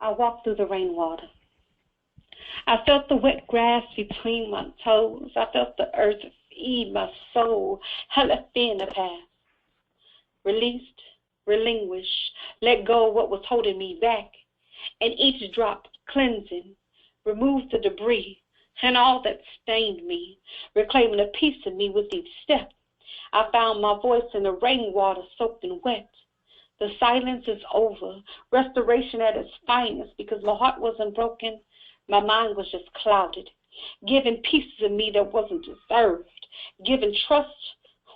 I walked through the rainwater. I felt the wet grass between my toes. I felt the earth feed my soul. I let fear in the past. Released, relinquished, let go of what was holding me back. And each drop cleansing, removed the debris and all that stained me, reclaiming a piece of me with each step. I found my voice in the rainwater soaked and wet. The silence is over, restoration at its finest, because my heart wasn't broken, my mind was just clouded, giving pieces of me that wasn't deserved, giving trust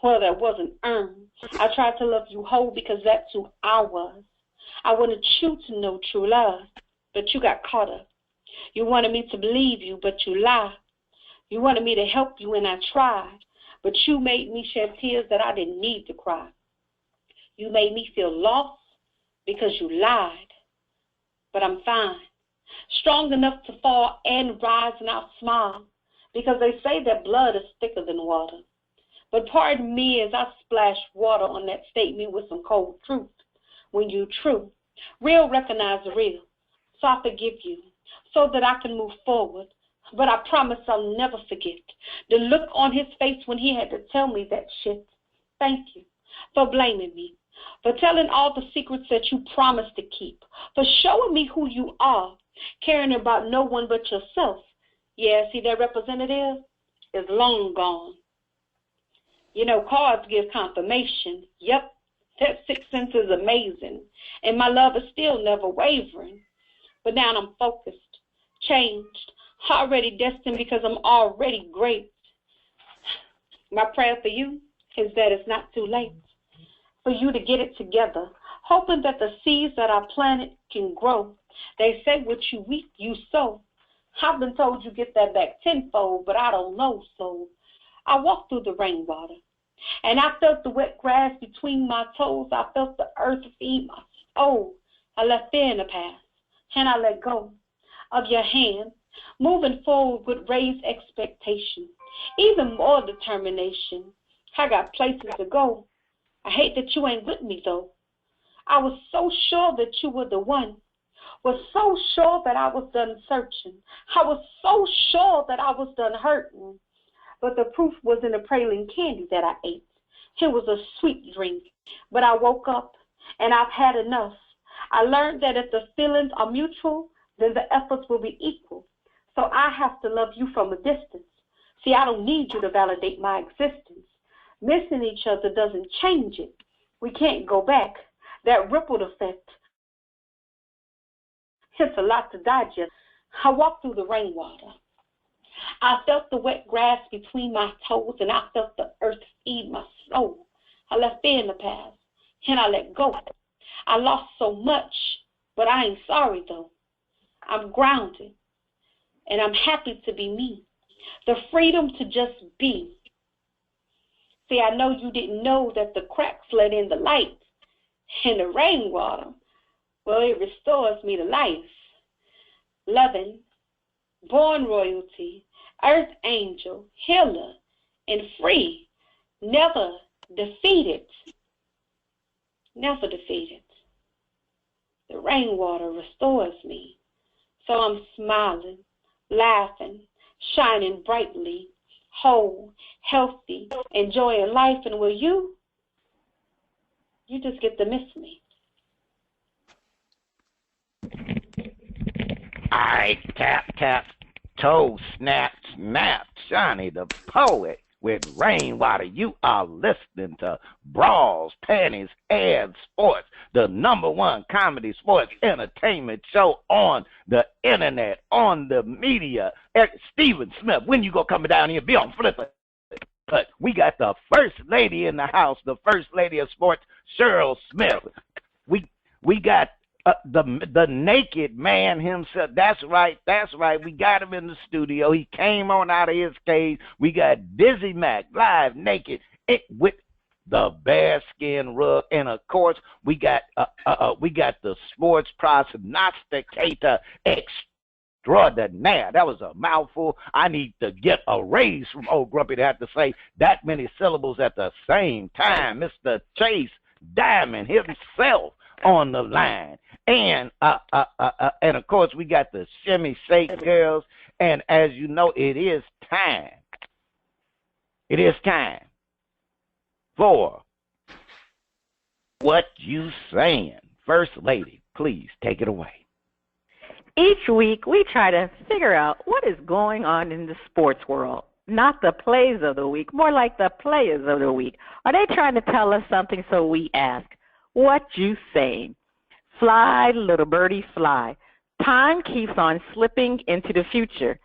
where that wasn't earned. I tried to love you whole because that's who I was. I wanted you to know true love, but you got caught up. You wanted me to believe you, but you lied. You wanted me to help you, and I tried, but you made me shed tears that I didn't need to cry. You made me feel lost because you lied, but I'm fine. Strong enough to fall and rise, and I'll smile, because they say that blood is thicker than water. But pardon me as I splash water on that statement with some cold truth. When you true, real recognize the real. So I forgive you so that I can move forward. But I promise I'll never forget the look on his face when he had to tell me that shit. Thank you for blaming me, for telling all the secrets that you promised to keep, for showing me who you are, caring about no one but yourself. Yeah, see, that representative is long gone. You know, cards give confirmation. Yep, that sixth sense is amazing. And my love is still never wavering. But now I'm focused, changed, already destined because I'm already great. My prayer for you is that it's not too late for you to get it together, hoping that the seeds that I planted can grow. They say what you reap, you sow. I've been told you get that back tenfold, but I don't know, so I walked through the rainwater, and I felt the wet grass between my toes. I felt the earth feed my soul. I left fear in the past, and I let go of your hand, moving forward with raised expectation, even more determination. I got places to go. I hate that you ain't with me, though. I was so sure that you were the one, was so sure that I was done searching. I was so sure that I was done hurting. But the proof was in the praline candy that I ate. It was a sweet drink, but I woke up, and I've had enough. I learned that if the feelings are mutual, then the efforts will be equal. So I have to love you from a distance. See, I don't need you to validate my existence. Missing each other doesn't change it. We can't go back. That rippled effect, it's a lot to digest. I walked through the rainwater. I felt the wet grass between my toes, and I felt the earth feed my soul. I left fear in the past, and I let go. I lost so much, but I ain't sorry, though. I'm grounded, and I'm happy to be me. The freedom to just be. See, I know you didn't know that the cracks let in the light, and the rainwater, well, it restores me to life. Loving, born royalty, earth angel, healer, and free, never defeated. Never defeated. The rainwater restores me. So I'm smiling, laughing, shining brightly, whole, healthy, enjoying life. And will you? You just get to miss me. I tap, tap, toe, snap, snap, Johnny the poet with rainwater. You are listening to Brawls, Panties and Sports, the #1 comedy sports entertainment show on the internet, on the media. Stephen Smith, when you gonna come down here and be on Flipper? But we got the first lady in the house, the first lady of sports, Cheryl Smith. We got the naked man himself. That's right. We got him in the studio. He came on out of his cage. We got DizzieMac live naked with the bearskin rug, and of course we got the sports prognosticator extraordinaire. That was a mouthful. I need to get a raise from old Grumpy to have to say that many syllables at the same time. Mr. Chase Diamond himself on the line. And of course, we got the Shimmy Shake girls. And as you know, it is time. It is time for What You Saying. First Lady, please take it away. Each week, we try to figure out what is going on in the sports world. Not the plays of the week, more like the players of the week. Are they trying to tell us something? So we ask, what you saying? Fly, little birdie, fly. Time keeps on slipping into the future.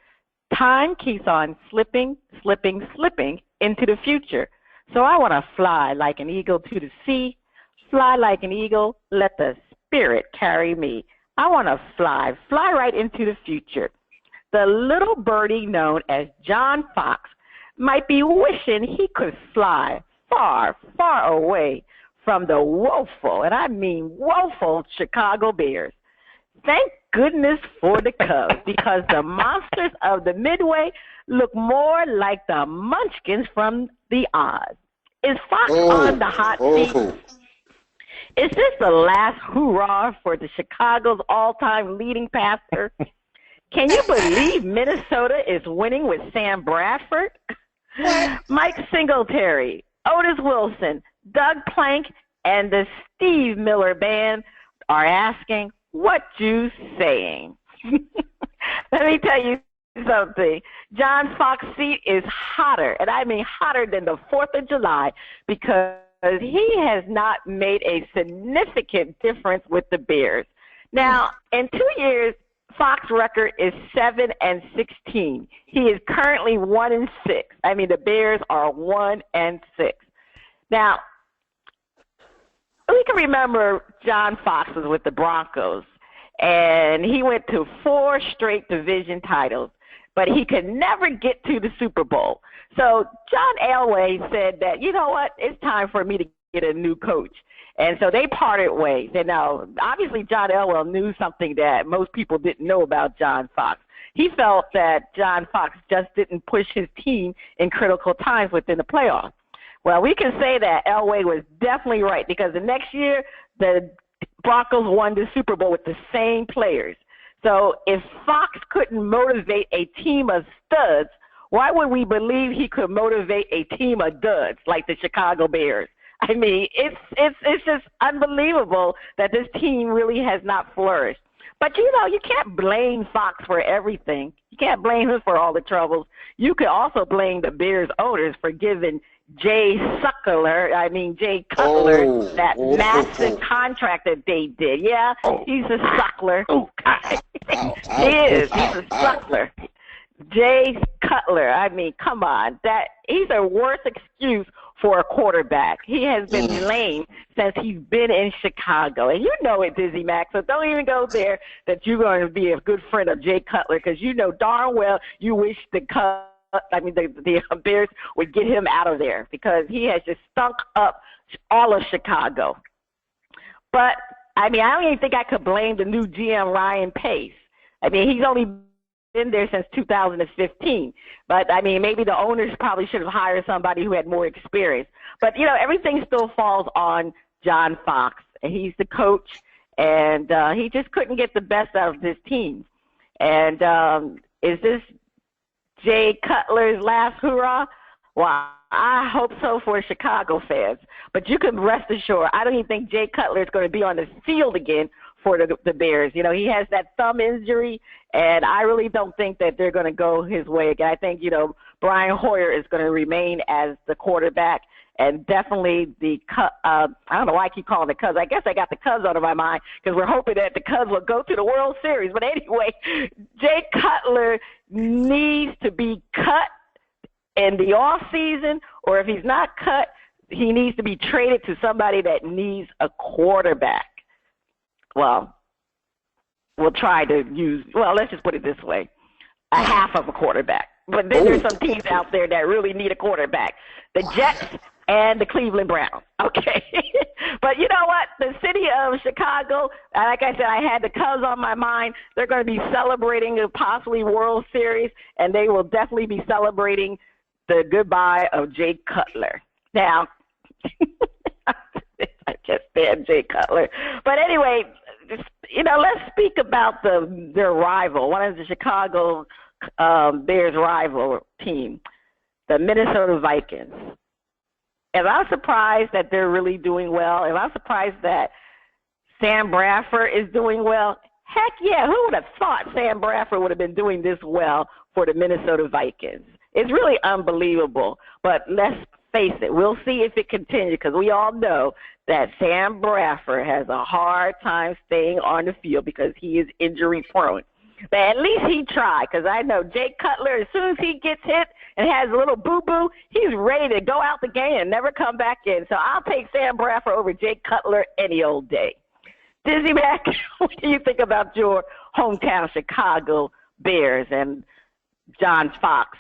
Time keeps on slipping into the future. So I want to fly like an eagle to the sea. Fly like an eagle, let the spirit carry me. I want to fly right into the future. The little birdie known as John Fox might be wishing he could fly far, far away from the woeful, and I mean woeful, Chicago Bears. Thank goodness for the Cubs, because the monsters of the Midway look more like the Munchkins from the Oz. Is Fox on the hot seat? Is this the last hoorah for the Chicago's all-time leading passer? Can you believe Minnesota is winning with Sam Bradford? Mike Singletary, Otis Wilson, Doug Plank, and the Steve Miller Band are asking, what you saying? Let me tell you something. John Fox's seat is hotter, and I mean hotter than the 4th of July, because he has not made a significant difference with the Bears. Now, in 2 years, Fox's record is 7-16. He is currently 1-6. I mean, the Bears are 1-6. Now, we can remember John Fox was with the Broncos, and he went to 4 straight division titles, but he could never get to the Super Bowl. So John Elway said that, you know what, it's time for me to get a new coach. And so they parted ways. And now, obviously, John Elway knew something that most people didn't know about John Fox. He felt that John Fox just didn't push his team in critical times within the playoffs. Well, we can say that Elway was definitely right, because the next year, the Broncos won the Super Bowl with the same players. So if Fox couldn't motivate a team of studs, why would we believe he could motivate a team of duds like the Chicago Bears? I mean, it's just unbelievable that this team really has not flourished. But, you know, you can't blame Fox for everything. You can't blame him for all the troubles. You could also blame the Bears owners for giving Jay Cutler, that massive contract that they did. Yeah, he's a suckler. He is. He's a suckler. Jay Cutler. I mean, come on. He's a worse excuse for a quarterback. He has been lame since he's been in Chicago. And you know it, DizzieMac, so don't even go there that you're going to be a good friend of Jay Cutler, because you know darn well you wish the Bears would get him out of there, because he has just stunk up all of Chicago. But, I mean, I don't even think I could blame the new GM, Ryan Pace. I mean, he's only been there since 2015. But, I mean, maybe the owners probably should have hired somebody who had more experience. But, you know, everything still falls on John Fox. And he's the coach, and he just couldn't get the best out of this team. And is this Jay Cutler's last hurrah? Well, I hope so for Chicago fans. But you can rest assured, I don't even think Jay Cutler is going to be on the field again for the Bears. You know, he has that thumb injury, and I really don't think that they're going to go his way again. I think, you know, Brian Hoyer is going to remain as the quarterback, and definitely I don't know why I keep calling the Cubs. I guess I got the Cubs out of my mind, because we're hoping that the Cubs will go to the World Series. But anyway, Jay Cutler needs to be cut in the off season, or if he's not cut, he needs to be traded to somebody that needs a quarterback. Well, we'll try to let's just put it this way, a half of a quarterback. But then there's some teams out there that really need a quarterback. The Jets and the Cleveland Browns. Okay. But you know what? The city of Chicago, like I said, I had the Cubs on my mind. They're going to be celebrating a possibly World Series, and they will definitely be celebrating the goodbye of Jay Cutler. Now, I just stand Jay Cutler. But anyway, let's speak about their rival, one of the Chicago Bears rival team, the Minnesota Vikings. Am I surprised that they're really doing well? Am I surprised that Sam Bradford is doing well? Heck yeah, who would have thought Sam Bradford would have been doing this well for the Minnesota Vikings? It's really unbelievable, but let's face it, we'll see if it continues because we all know that Sam Bradford has a hard time staying on the field because he is injury prone. But at least he tried because I know Jay Cutler, as soon as he gets hit and has a little boo-boo, he's ready to go out the game and never come back in. So I'll take Sam Bradford over Jay Cutler any old day. DizzieMac, what do you think about your hometown Chicago Bears and John Fox?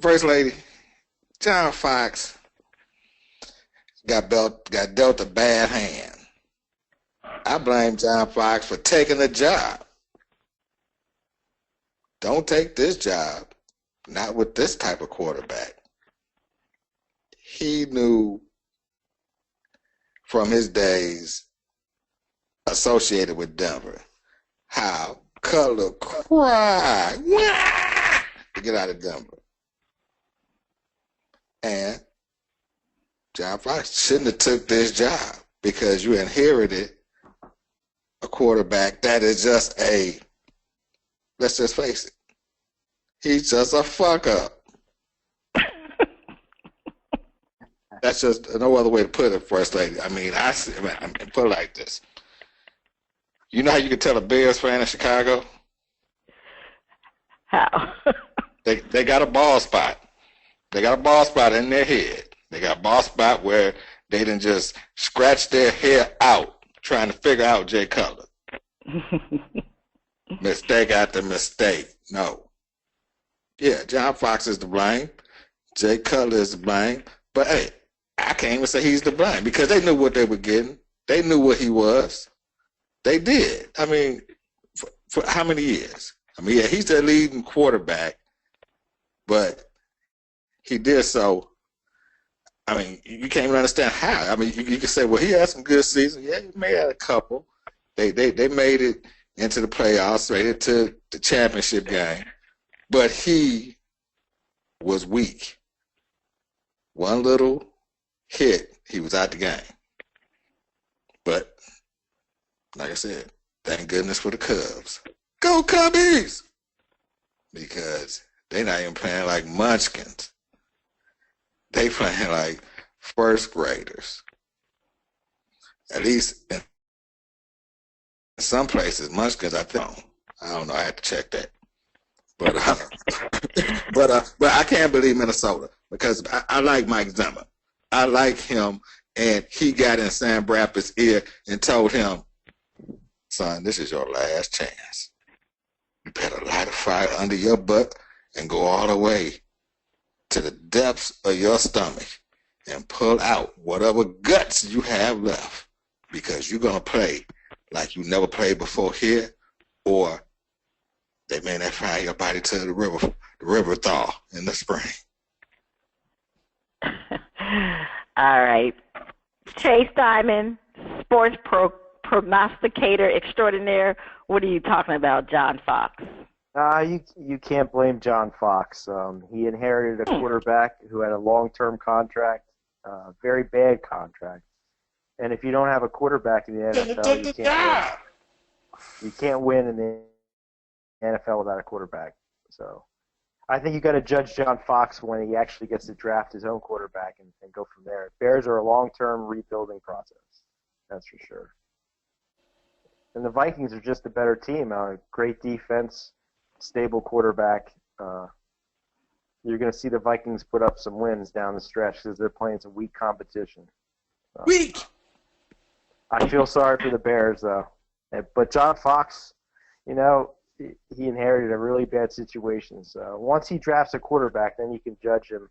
First Lady, John Fox got dealt a bad hand. I blame John Fox for taking the job. Don't take this job, not with this type of quarterback. He knew from his days associated with Denver how Cutler cried to get out of Denver. And John Fox shouldn't have took this job because you inherited a quarterback that is just let's just face it, he's just a fuck up. That's just no other way to put it, First Lady. I mean, put it like this. You know how you can tell a Bears fan in Chicago? How? They got a ball spot. They got a ball spot in their head. They got a ball spot where they didn't just scratch their hair out trying to figure out Jay Cutler. Mistake after mistake. No. Yeah, John Fox is to blame. Jay Cutler is to blame. But, hey, I can't even say he's to blame because they knew what they were getting. They knew what he was. They did. I mean, for how many years? I mean, yeah, he's their leading quarterback, but he did so. I mean, you can't even understand how. I mean, you can say, well, he had some good seasons. Yeah, he may have a couple. They made it into the playoffs, right into the championship game, but he was weak. One little hit, he was out the game. But, like I said, thank goodness for the Cubs. Go Cubbies! Because they're not even playing like munchkins. They playing like first graders. At least in some places, munchkins, I don't know, I had to check that. But but I can't believe Minnesota because I like Mike Zimmer. I like him, and he got in Sam Bradford's ear and told him, son, this is your last chance. You better light a fire under your butt and go all the way to the depths of your stomach and pull out whatever guts you have left because you're going to play like you never played before here, or they may not fire your body to the river thaw in the spring. All right. Chase Diamond, sports prognosticator extraordinaire. What are you talking about, John Fox? You can't blame John Fox. He inherited a quarterback who had a long-term contract, very bad contract. And if you don't have a quarterback in the NFL, you can't win in the NFL without a quarterback. So I think you got to judge John Fox when he actually gets to draft his own quarterback and go from there. Bears are a long-term rebuilding process. That's for sure. And the Vikings are just a better team. Great defense, stable quarterback. You're going to see the Vikings put up some wins down the stretch because they're playing some weak competition. Weak! I feel sorry for the Bears, though. But John Fox, you know, he inherited a really bad situation. So once he drafts a quarterback, then you can judge him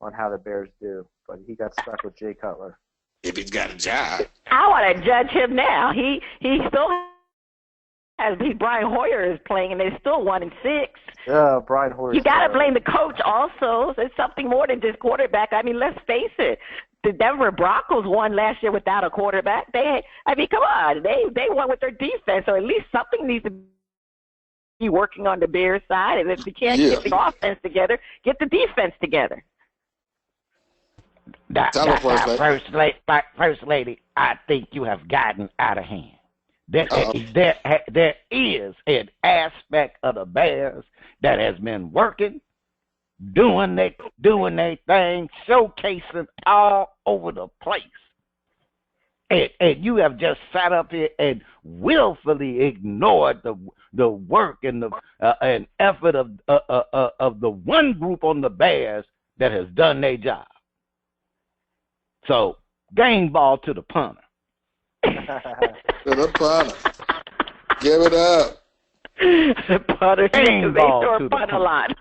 on how the Bears do. But he got stuck with Jay Cutler. If he's got a job. I want to judge him now. He still has Brian Hoyer is playing, and they're still 1-6. Brian Hoyer. You got to blame the coach also. There's something more than just quarterback. I mean, let's face it. The Denver Broncos won last year without a quarterback. Come on, they won with their defense, so at least something needs to be working on the Bears side. And if you can't get the offense together, get the defense together. First lady, I think you have gotten out of hand. There is an aspect of the Bears that has been working, doing their thing, showcasing all over the place. And you have just sat up here and willfully ignored the work and the and effort of the one group on the Bears that has done their job. So, game ball to the punter. To the punter. Give it up. The punter. Game ball to the punt a lot.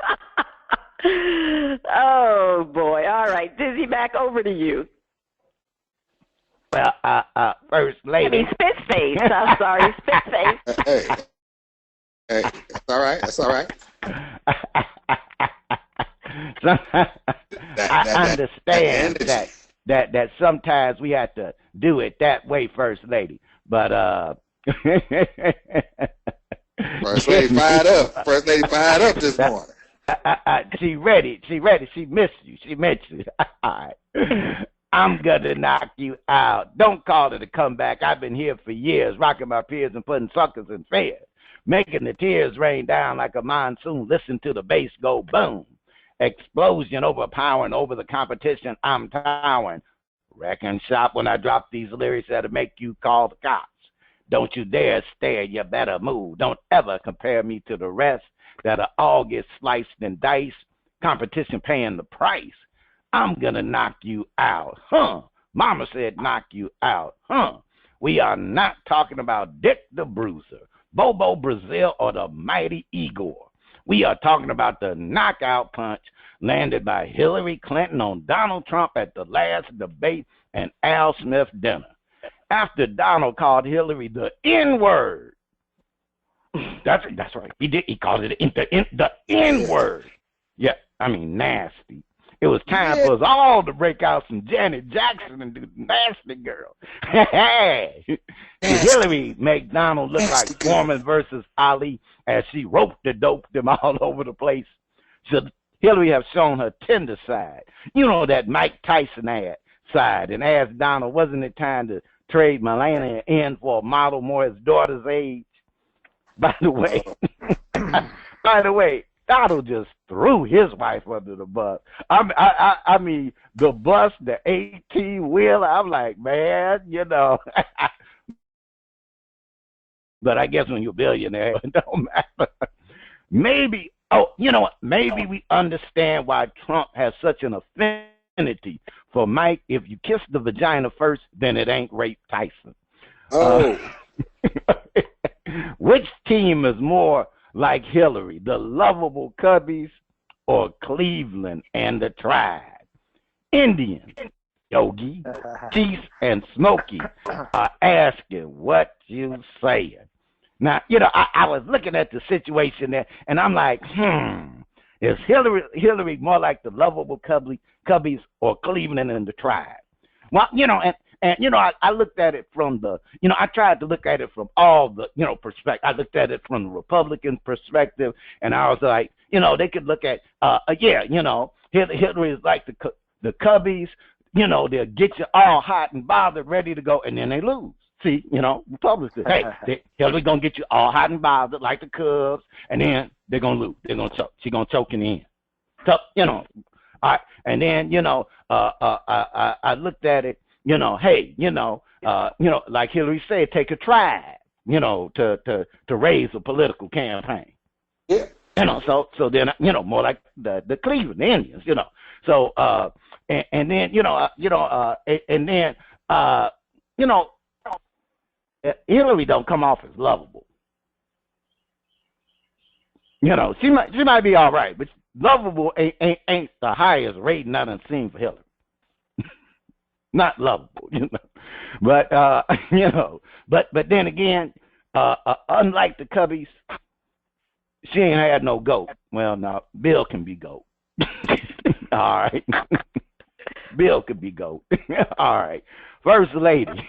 Oh, boy. All right. DizzieMac, over to you. Well, First Lady. Spitface. I'm sorry, Spitface. Hey, it's all right. It's all right. I understand that sometimes we have to do it that way, First Lady. But First Lady fired up. First Lady fired up this morning. She ready. She missed you. She meant you. All right. I'm gonna knock you out. Don't call it a comeback. I've been here for years, rocking my peers and putting suckers in fear, making the tears rain down like a monsoon. Listen to the bass go boom. Explosion overpowering over the competition. I'm towering. Wrecking shop when I drop these lyrics that'll make you call the cops. Don't you dare stare, you better move. Don't ever compare me to the rest that'll all get sliced and diced. Competition paying the price. I'm gonna knock you out, huh? Mama said knock you out, huh? We are not talking about Dick the Bruiser, Bobo Brazil, or the mighty Igor. We are talking about the knockout punch landed by Hillary Clinton on Donald Trump at the last debate and Al Smith dinner. After Donald called Hillary the N-word. That's right. He did. He called it the N-word. Yeah, I mean nasty. It was time for us all to break out some Janet Jackson and do Nasty Girl. Hillary make Donald look like Foreman versus Ali as she roped and doped him all over the place. Should Hillary have shown her tender side? You know, that Mike Tyson ad side, and asked Donald, wasn't it time to trade Melania in for a model more his daughter's age? By the way, Donald just threw his wife under the bus. I mean, the bus, the 18-wheeler. I'm like, man, you know. But I guess when you're a billionaire, it don't matter. Maybe, you know what? Maybe we understand why Trump has such an affinity for Mike. If you kiss the vagina first, then it ain't Rape Tyson. Oh. Which team is more like Hillary, the lovable Cubbies or Cleveland and the Tribe? Indians, Yogi, Chief, and Smokey are asking what you saying. Now, you know, I was looking at the situation there, and I'm like, is Hillary more like the lovable Cubbies or Cleveland and the Tribe? Well, you know, and you know, I looked at it from I tried to look at it from all the, perspective. I looked at it from the Republican perspective, and I was like, they could look at, Hillary is like the Cubbies, they'll get you all hot and bothered, ready to go, and then they lose. See, Republicans, hey, Hillary gonna get you all hot and bothered like the Cubs, and then they're gonna lose. They're gonna choke. She's gonna choke in the end. So, all right, and then, I looked at it. Like Hillary said, take a tribe, to raise a political campaign. Yeah. So then, more like the Cleveland Indians, So, and then, Hillary don't come off as lovable. She might be all right, but lovable ain't the highest rating I done seen for Hillary. Not lovable, but but then again, unlike the Cubbies, she ain't had no goat. Well, no, Bill can be goat. All right. Bill could be GOAT. All right. First lady.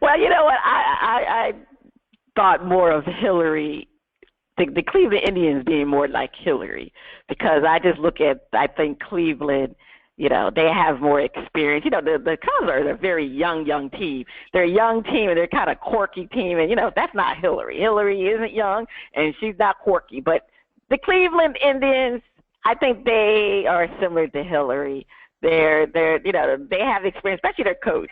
Well, you know what? I thought more of Hillary, the Cleveland Indians being more like Hillary, because I just look at, I think Cleveland, you know, they have more experience. You know, the Cubs are a very young team. They're a young team, and they're kind of quirky team. And, you know, that's not Hillary. Hillary isn't young, and she's not quirky. But the Cleveland Indians, I think they are similar to Hillary. They're you know, they have experience, especially their coach,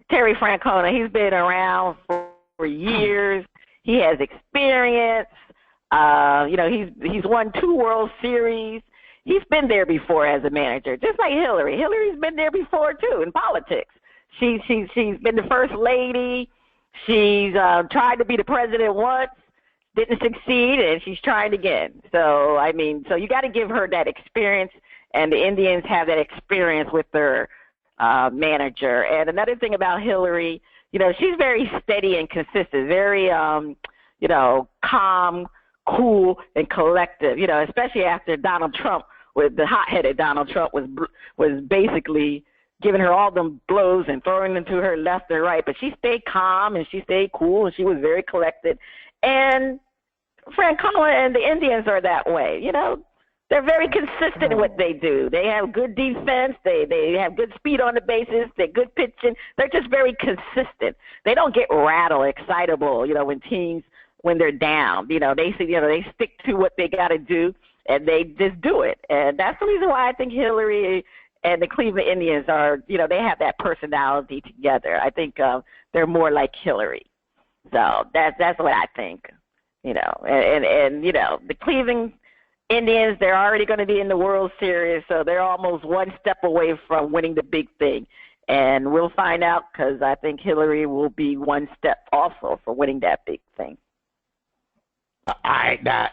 Terry Francona. He's been around for years. He has experience. You know, he's won 2 World Series. He's been there before as a manager, just like Hillary. Hillary's been there before too in politics. She's been the first lady. She's tried to be the president once, didn't succeed, and she's trying again. So I mean, so you got to give her that experience, and the Indians have that experience with their manager. And another thing about Hillary, you know, she's very steady and consistent, very you know, calm, cool, and collective, you know, especially after Donald Trump, with the hot-headed Donald Trump was basically giving her all them blows and throwing them to her left and right. But she stayed calm and she stayed cool and she was very collected. And Francona and the Indians are that way, you know. They're very consistent in what they do. They have good defense. They have good speed on the bases. They're good pitching. They're just very consistent. They don't get rattled, excitable, you know, when they're down. You know, they stick to what they got to do, and they just do it. And that's the reason why I think Hillary and the Cleveland Indians are, you know, they have that personality together. I think they're more like Hillary. So that's what I think, you know. And you know, the Cleveland Indians, they're already going to be in the World Series, so they're almost one step away from winning the big thing. And we'll find out, because I think Hillary will be one step also for winning that big thing. All right,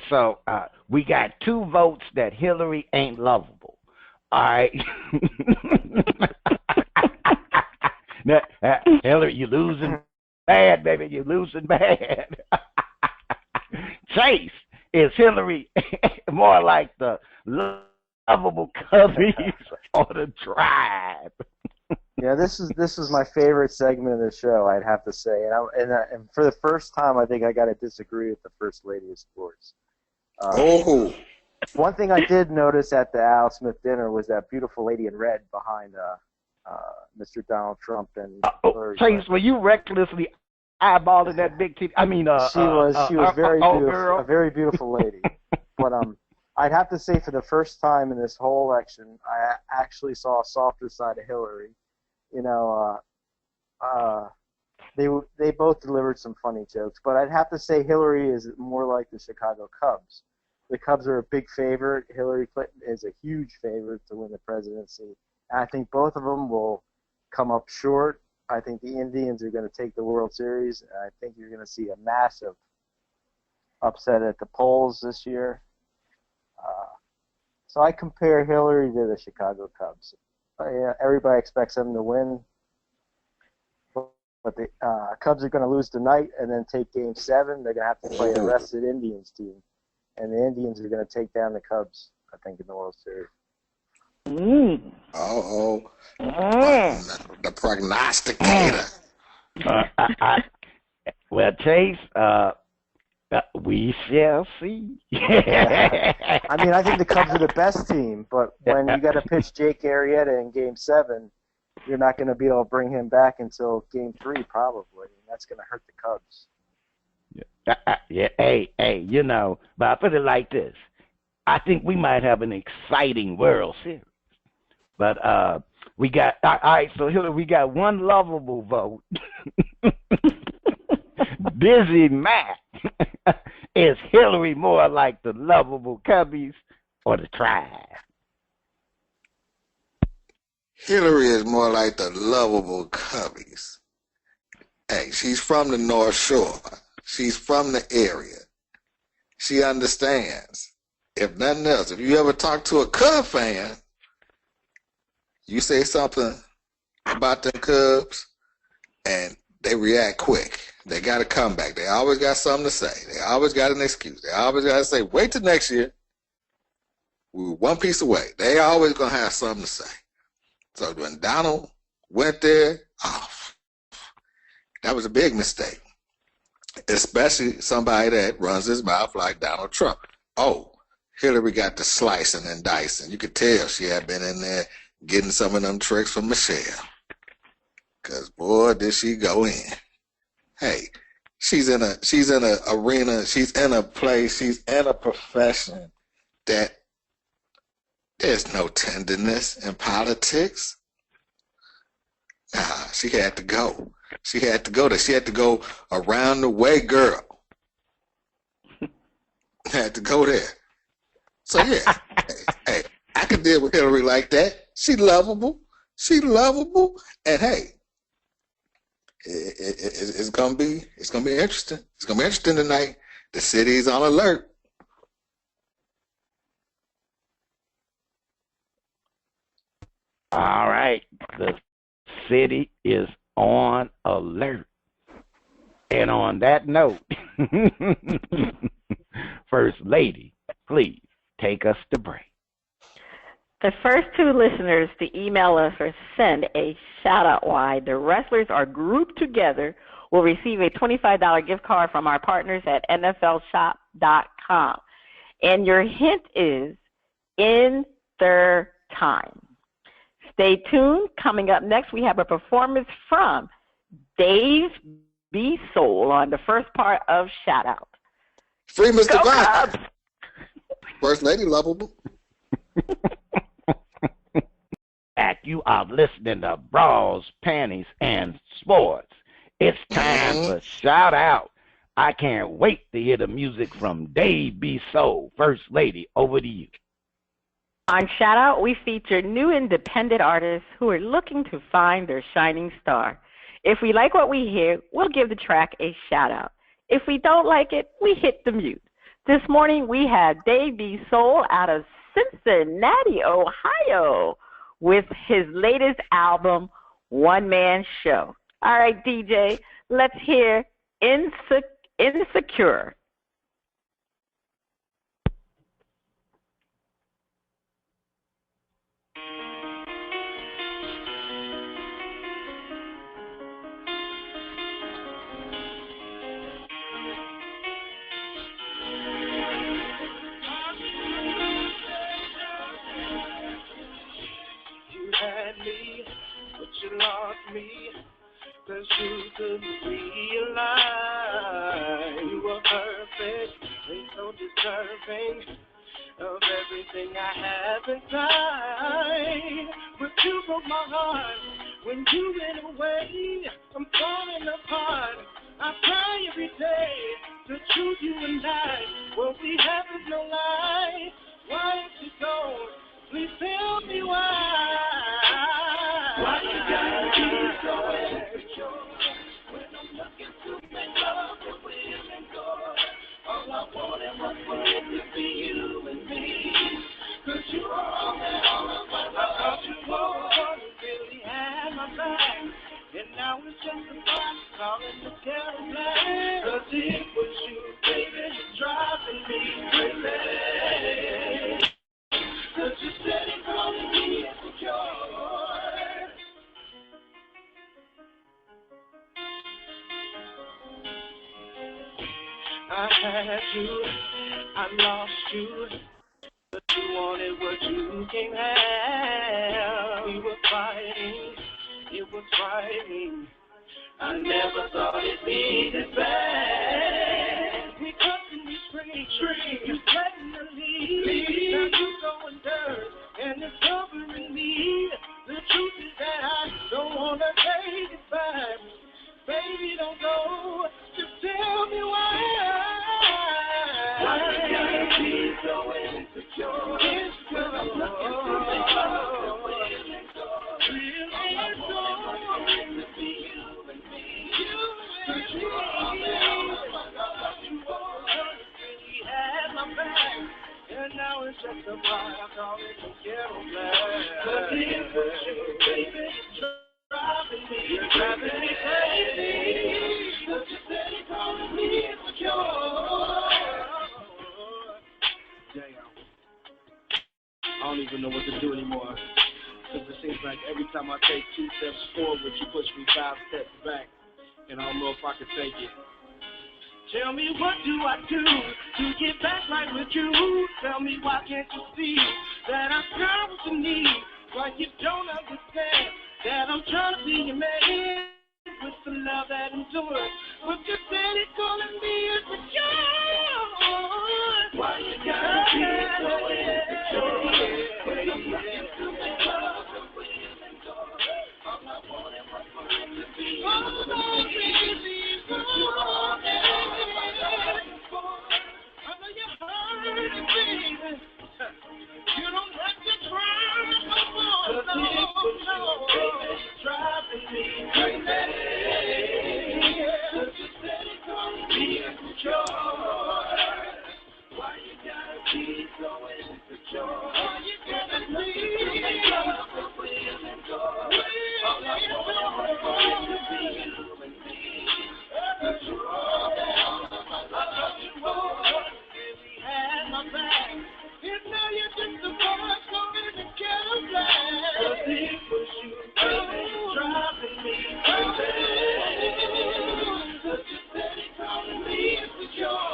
so we got 2 votes that Hillary ain't lovable. All right. Now, Hillary, you losing bad, baby. You losing bad. Chase, is Hillary more like the lovable Cubbies or the Tribe? Yeah, this is my favorite segment of the show, I'd have to say. And for the first time, I think I got to disagree with the First Lady of Sports. One thing I did notice at the Al Smith dinner was that beautiful lady in red behind Mr. Donald Trump and Hillary. Chase, were you recklessly eyeballing that big TV? I mean, she was very beautiful, a very beautiful lady. But I'd have to say, for the first time in this whole election, I actually saw a softer side of Hillary. You know, they both delivered some funny jokes, but I'd have to say Hillary is more like the Chicago Cubs. The Cubs are a big favorite. Hillary Clinton is a huge favorite to win the presidency. And I think both of them will come up short. I think the Indians are going to take the World Series. And I think you're going to see a massive upset at the polls this year. So I compare Hillary to the Chicago Cubs. Everybody expects them to win, but the Cubs are going to lose tonight and then take Game 7. They're going to have to play a rested Indians team, and the Indians are going to take down the Cubs, I think, in the World Series. The prognosticator. Well, Chase, we shall see. I mean, I think the Cubs are the best team, but when you got to pitch Jake Arrieta in Game 7, you're not going to be able to bring him back until Game 3, probably, and that's going to hurt the Cubs. Yeah, hey, you know, but I put it like this. I think we might have an exciting World Series. But we got, all right, so Hillary, we got one lovable vote. DizzieMac. Is Hillary more like the lovable Cubbies or the Tribe? Hillary is more like the lovable Cubbies. Hey, she's from the North Shore. She's from the area. She understands. If nothing else, if you ever talk to a Cub fan, you say something about them Cubs, and they react quick. They got a comeback. They always got something to say. They always got an excuse. They always got to say, wait till next year. We were one piece away. They always gonna have something to say. So when Donald went there, that was a big mistake. Especially somebody that runs his mouth like Donald Trump. Oh, Hillary got the slicing and dicing. You could tell she had been in there getting some of them tricks from Michelle. Cause boy, did she go in. Hey, she's in a arena, she's in a place, she's in a profession that there's no tenderness in politics. Nah, she had to go. She had to go there. She had to go around the way, girl. Had to go there. So yeah, hey, I can deal with Hillary like that. She lovable. She lovable. And hey, it's gonna be interesting. It's gonna be interesting tonight. The city's on alert. All right, the city is on alert. And on that note, First Lady, please take us to break. The first two listeners to email us or send a shout-out why the wrestlers are grouped together will receive a $25 gift card from our partners at NFLshop.com. And your hint is in their time. Stay tuned. Coming up next, we have a performance from Dave B. Soul on the first part of Shout-Out. Free Mr. Vine. First Lady lovable. You are listening to Bras, Panties, and Sports. It's time for Shout Out. I can't wait to hear the music from Dave B. Soul. First Lady, over to you. On Shout Out, we feature new independent artists who are looking to find their shining star. If we like what we hear, we'll give the track a shout out. If we don't like it, we hit the mute. This morning, we had Dave B. Soul out of Cincinnati, Ohio, with his latest album, One Man Show. All right, DJ, let's hear Insecure. You lost me, 'cause you couldn't realize you were perfect and so deserving of everything I have inside. But you broke my heart when you went away. I'm falling apart. I cry every day to choose you and I. What we have is no lie. Why is it gone? Please tell me why. Why you gotta be so insecure when I'm looking to make love and will and go? All I wanted was for it to be you and me. 'Cause you are all that all of my love. I thought you were, really had my back. And now it's just a box calling the ghetto black. 'Cause it was you, baby, driving me crazy. 'Cause you said it calling me insecure. I had you, I lost you, but you wanted what you can't have. We were fighting, it was frightening. I never thought it'd be this bad. We cut and we scream, you threatened to leave. Now you throwing dirt and it's covering me. The truth is that I don't wanna take it back. Baby, don't go. Just tell me why. Why you gotta be so insecure? It's 'cause I'm looking to make love and willing to really so to be you and me. You and me. 'Cause you are all that I love. You really had my back. like every time I take 2 steps forward, you push me 5 steps back. And I don't know if I can take it. Tell me what do I do to get back right with you? Tell me why can't you see that I'm trying to need? Why you don't understand that I'm trying to be your man with the love that endures. But you said it's calling me insecure. Why you gotta be so insecure? I'm not wanting my friend to be. Oh, baby. I know you're hurting, baby. You don't have to cry no more. No. It's driving me crazy. You said it's gonna be insecure. Why you gotta be so insecure? Why you gotta be so insecure? All I want is to be you and me. You all down, I love you all. Really had my back. And now you're just a boy going to get a black. Cause it was you, baby, driving me crazy. Cause you said it's calling me insecure.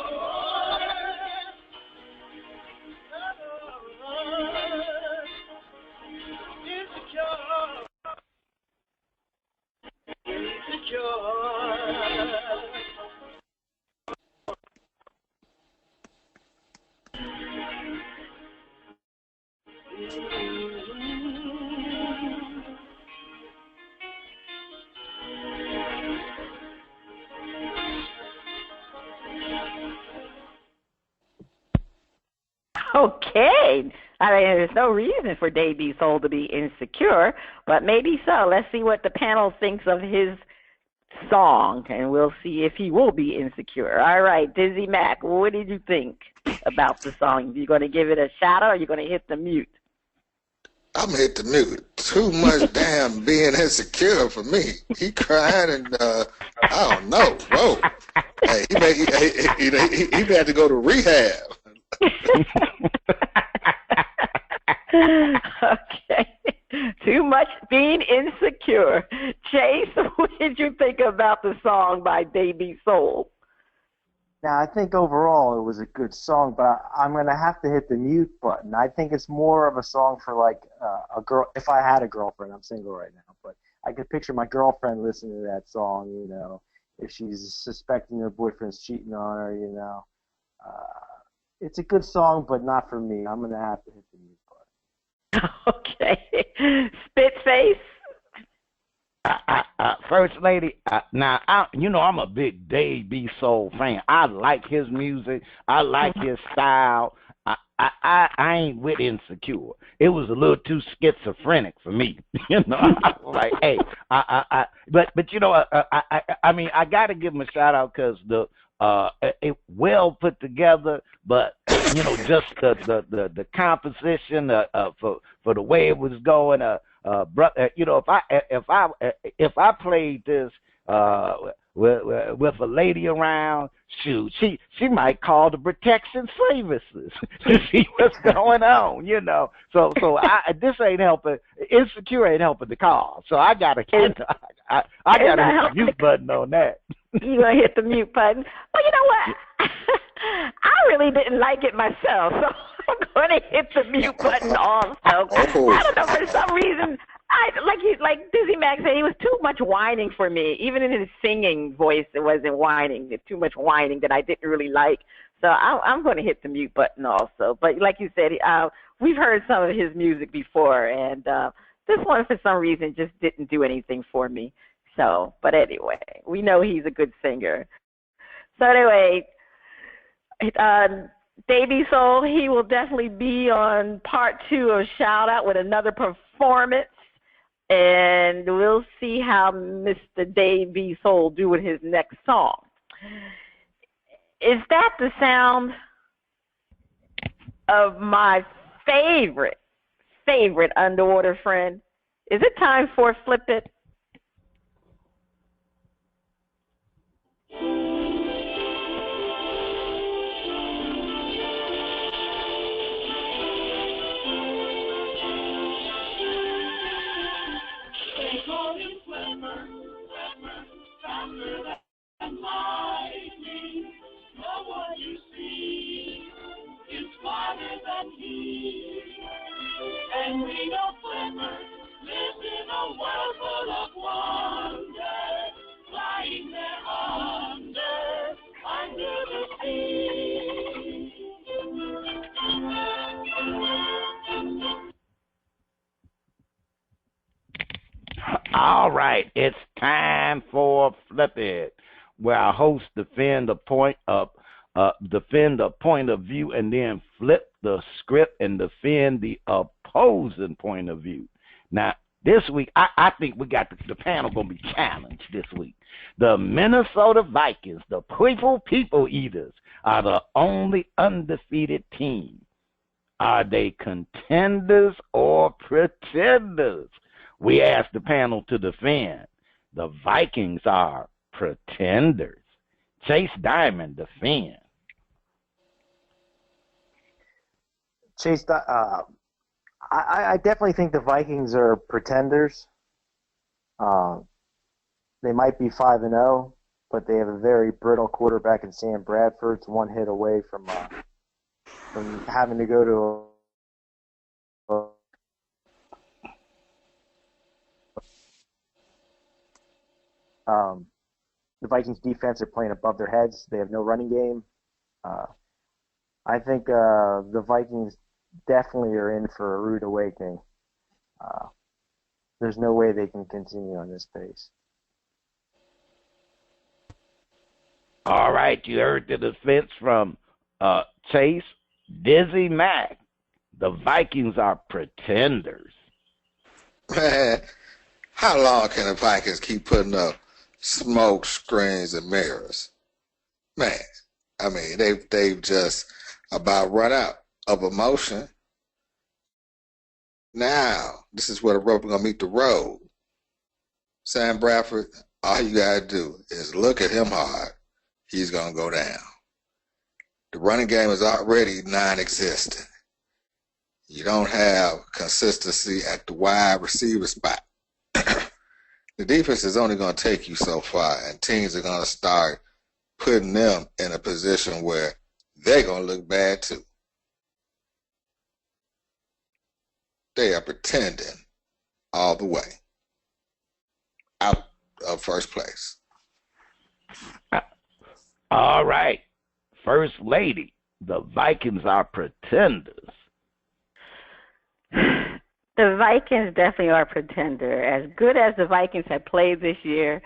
Okay. I mean, there's no reason for Davey Soul to be insecure, but maybe so. Let's see what the panel thinks of his song, and we'll see if he will be insecure. All right, DizzieMac, what did you think about the song? You going to give it a shout out, or you going to hit the mute? I'm going to hit the mute. Too much damn being insecure for me. He crying and, I don't know. Whoa. Hey, he had to go to rehab. Okay. Too much being insecure. Chase, what did you think about the song by Davey Soul? Now, I think overall it was a good song, but I'm going to have to hit the mute button. I think it's more of a song for, like, a girl. If I had a girlfriend, I'm single right now, but I could picture my girlfriend listening to that song, you know, if she's suspecting her boyfriend's cheating on her, you know. It's a good song, but not for me. I'm going to have to hit the mute button. Okay. Spitface? First Lady, now, I'm a big Dave B. Soul fan. I like his music. I like his style. I ain't with insecure. It was a little too schizophrenic for me. I was like, hey, but I mean, I got to give him a shout out because it well put together, but just the composition for the way it was going. If I played this with a lady around, shoot, she might call the protection services to see what's going on, So this ain't helping. Insecure ain't helping the cause. So I gotta hit the mute button on that. You gonna hit the mute button? Well, you know what? I really didn't like it myself, so I'm gonna hit the mute button also. I don't know, for some reason, like DizzieMac said, he was too much whining for me. Even in his singing voice, it wasn't whining. It's too much whining that I didn't really like. So I'm going to hit the mute button also. But like you said, we've heard some of his music before, and this one for some reason just didn't do anything for me. So, but anyway, we know he's a good singer. So anyway, Davey Soul, he will definitely be on part 2 of Shout Out with another performance. And we'll see how Mr. Davey Soul do with his next song. Is that the sound of my favorite underwater friend? Is it time for Flip It? All right, it's time for Flip It, where our hosts defend a point of view and then flip the script and defend the opposing point of view. Now, this week, I think we got the panel going to be challenged this week. The Minnesota Vikings, the people eaters, are the only undefeated team. Are they contenders or pretenders? We asked the panel to defend. The Vikings are pretenders. Chase Diamond defend. Chase, I definitely think the Vikings are pretenders. They might be 5-0, but they have a very brittle quarterback in Sam Bradford. It's one hit away from having to go to the Vikings defense are playing above their heads. They have no running game. I think the Vikings definitely are in for a rude awakening. There's no way they can continue on this pace. All right, you heard the defense from Chase. DizzieMac, the Vikings are pretenders. Man, how long can the Vikings keep putting up smoke screens and mirrors? Man, I mean, they've just about run out of emotion. Now, this is where the rubber gonna meet the road. Sam Bradford, all you gotta do is look at him hard. He's gonna go down. The running game is already non-existent. You don't have consistency at the wide receiver spot. The defense is only going to take you so far, and teams are going to start putting them in a position where they're going to look bad too. They are pretending all the way out of first place. All right. First Lady, the Vikings are pretenders. The Vikings definitely are pretender. As good as the Vikings have played this year,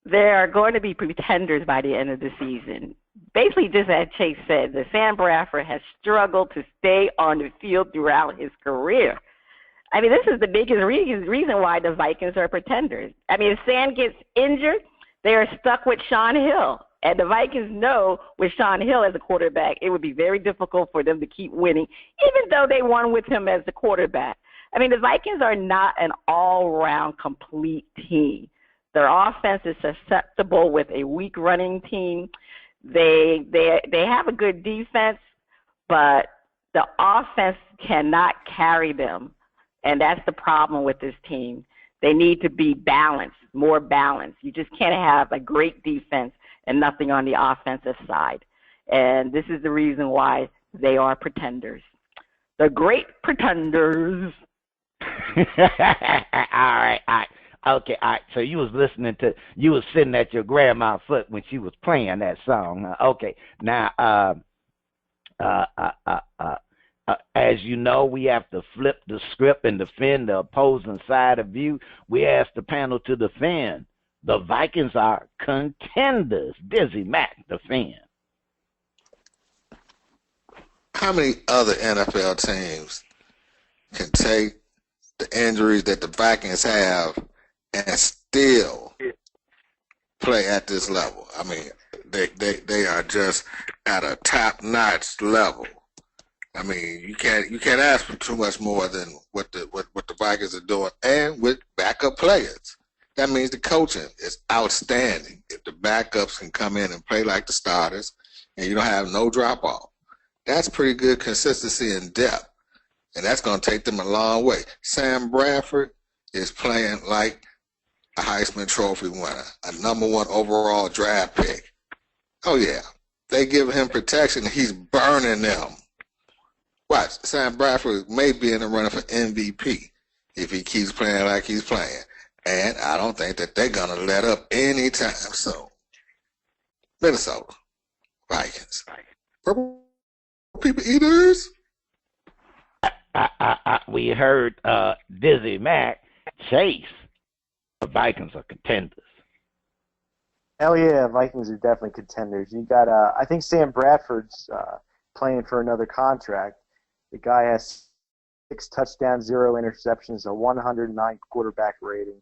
they are going to be pretenders by the end of the season. Basically, just as Chase said, the Sam Bradford has struggled to stay on the field throughout his career. I mean, this is the biggest reason why the Vikings are pretenders. I mean, if Sam gets injured, they are stuck with Sean Hill. And the Vikings know with Sean Hill as a quarterback, it would be very difficult for them to keep winning, even though they won with him as the quarterback. I mean, the Vikings are not an all-round complete team. Their offense is susceptible with a weak running team. They have a good defense, but the offense cannot carry them, and that's the problem with this team. They need to be balanced, more balanced. You just can't have a great defense and nothing on the offensive side. And this is the reason why they are pretenders. The great pretenders. All right. Okay, all right. So you was sitting at your grandma's foot when she was playing that song. Okay. Now, as you know, we have to flip the script and defend the opposing side of view. We asked the panel to defend. The Vikings are contenders. DizzieMac defend. How many other NFL teams can take the injuries that the Vikings have and still play at this level? I mean, they are just at a top-notch level. I mean, you can't ask for too much more than what the Vikings are doing, and with backup players. That means the coaching is outstanding. If the backups can come in and play like the starters, and you don't have no drop off, that's pretty good consistency and depth, and that's going to take them a long way. Sam Bradford is playing like a Heisman Trophy winner, a #1 overall draft pick. Oh yeah, they give him protection. He's burning them. Watch, Sam Bradford may be in the running for MVP if he keeps playing like he's playing. And I don't think that they're going to let up anytime soon. Minnesota Vikings. Purple people eaters. We heard DizzieMac. Chase, the Vikings are contenders. Hell yeah, Vikings are definitely contenders. You got, I think Sam Bradford's playing for another contract. The guy has 6 touchdowns, 0 interceptions, a 109 quarterback rating.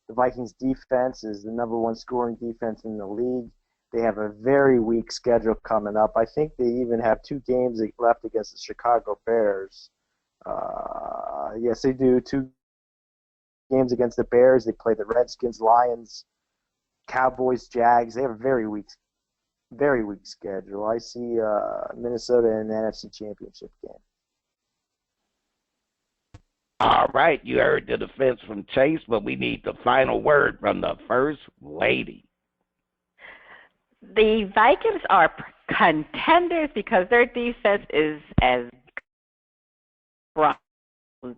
The Vikings defense is the number 1 scoring defense in the league. They have a very weak schedule coming up. I think they even have 2 games left against the Chicago Bears. Yes, they do. 2 games against the Bears. They play the Redskins, Lions, Cowboys, Jags. They have a very weak schedule. I see Minnesota in the NFC Championship game. All right, you heard the defense from Chase, but we need the final word from the First Lady. The Vikings are contenders because their defense is as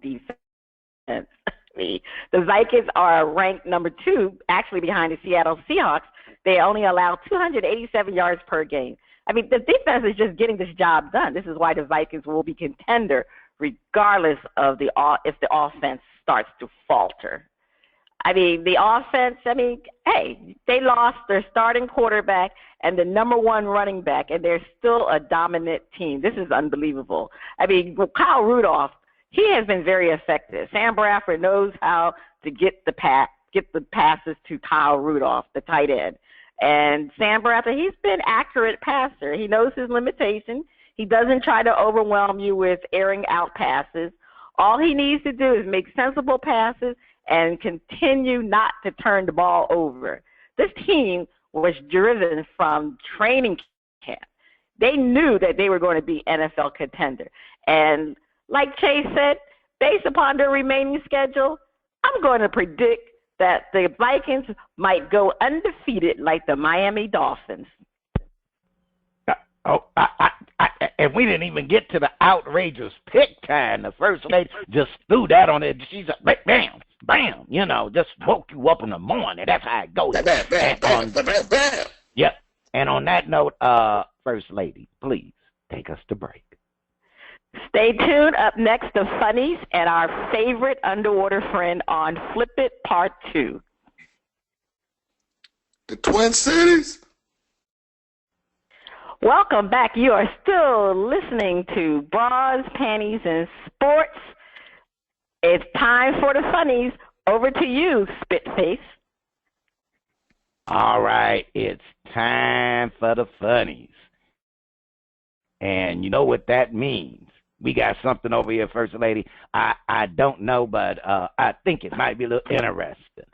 defense. The Vikings are ranked number 2, actually behind the Seattle Seahawks. They only allow 287 yards per game. I mean, the defense is just getting this job done. This is why the Vikings will be contender regardless of if the offense starts to falter. I mean, the offense, hey, they lost their starting quarterback and the number 1 running back, and they're still a dominant team. This is unbelievable. I mean, Kyle Rudolph, he has been very effective. Sam Bradford knows how to get the passes to Kyle Rudolph, the tight end. And Sam Bradford, he's been accurate passer. He knows his limitations. He doesn't try to overwhelm you with airing out passes. All he needs to do is make sensible passes and continue not to turn the ball over. This team was driven from training camp. They knew that they were going to be NFL contender. And like Chase said, based upon their remaining schedule, I'm going to predict that the Vikings might go undefeated like the Miami Dolphins. And we didn't even get to the outrageous pick time. The First Lady just threw that on it. She's like, bam, bam, just woke you up in the morning. That's how it goes. Bam. Yep. And on that note, First Lady, please take us to break. Stay tuned. Up next, the funnies and our favorite underwater friend on Flip It Part 2. The Twin Cities? Welcome back. You are still listening to Bras, Panties, and Sports. It's time for the funnies. Over to you, Spitface. All right, it's time for the funnies. And you know what that means. We got something over here, First Lady. I don't know, but I think it might be a little interesting.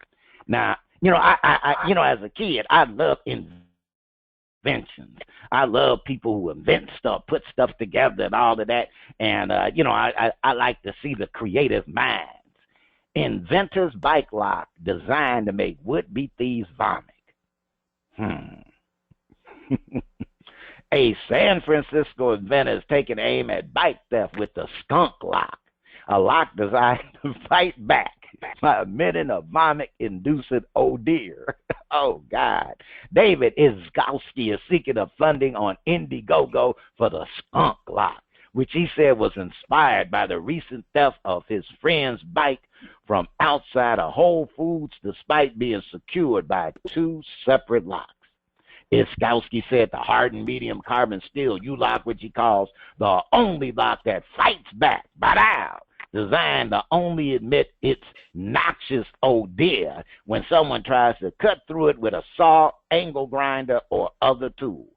Now, as a kid, I love inventions. I love people who invent stuff, put stuff together and all of that. And, I like to see the creative minds. Inventor's bike lock designed to make would-be thieves vomit. A San Francisco inventor is taking aim at bike theft with the skunk lock, a lock designed to fight back by emitting a vomit-inducing odor. Oh, God. David Izgowski is seeking a funding on Indiegogo for the skunk lock, which he said was inspired by the recent theft of his friend's bike from outside a Whole Foods despite being secured by 2 separate locks. Iskowski said the hardened medium carbon steel U-lock, which he calls the only lock that fights back, designed to only emit its noxious odor when someone tries to cut through it with a saw, angle grinder, or other tool.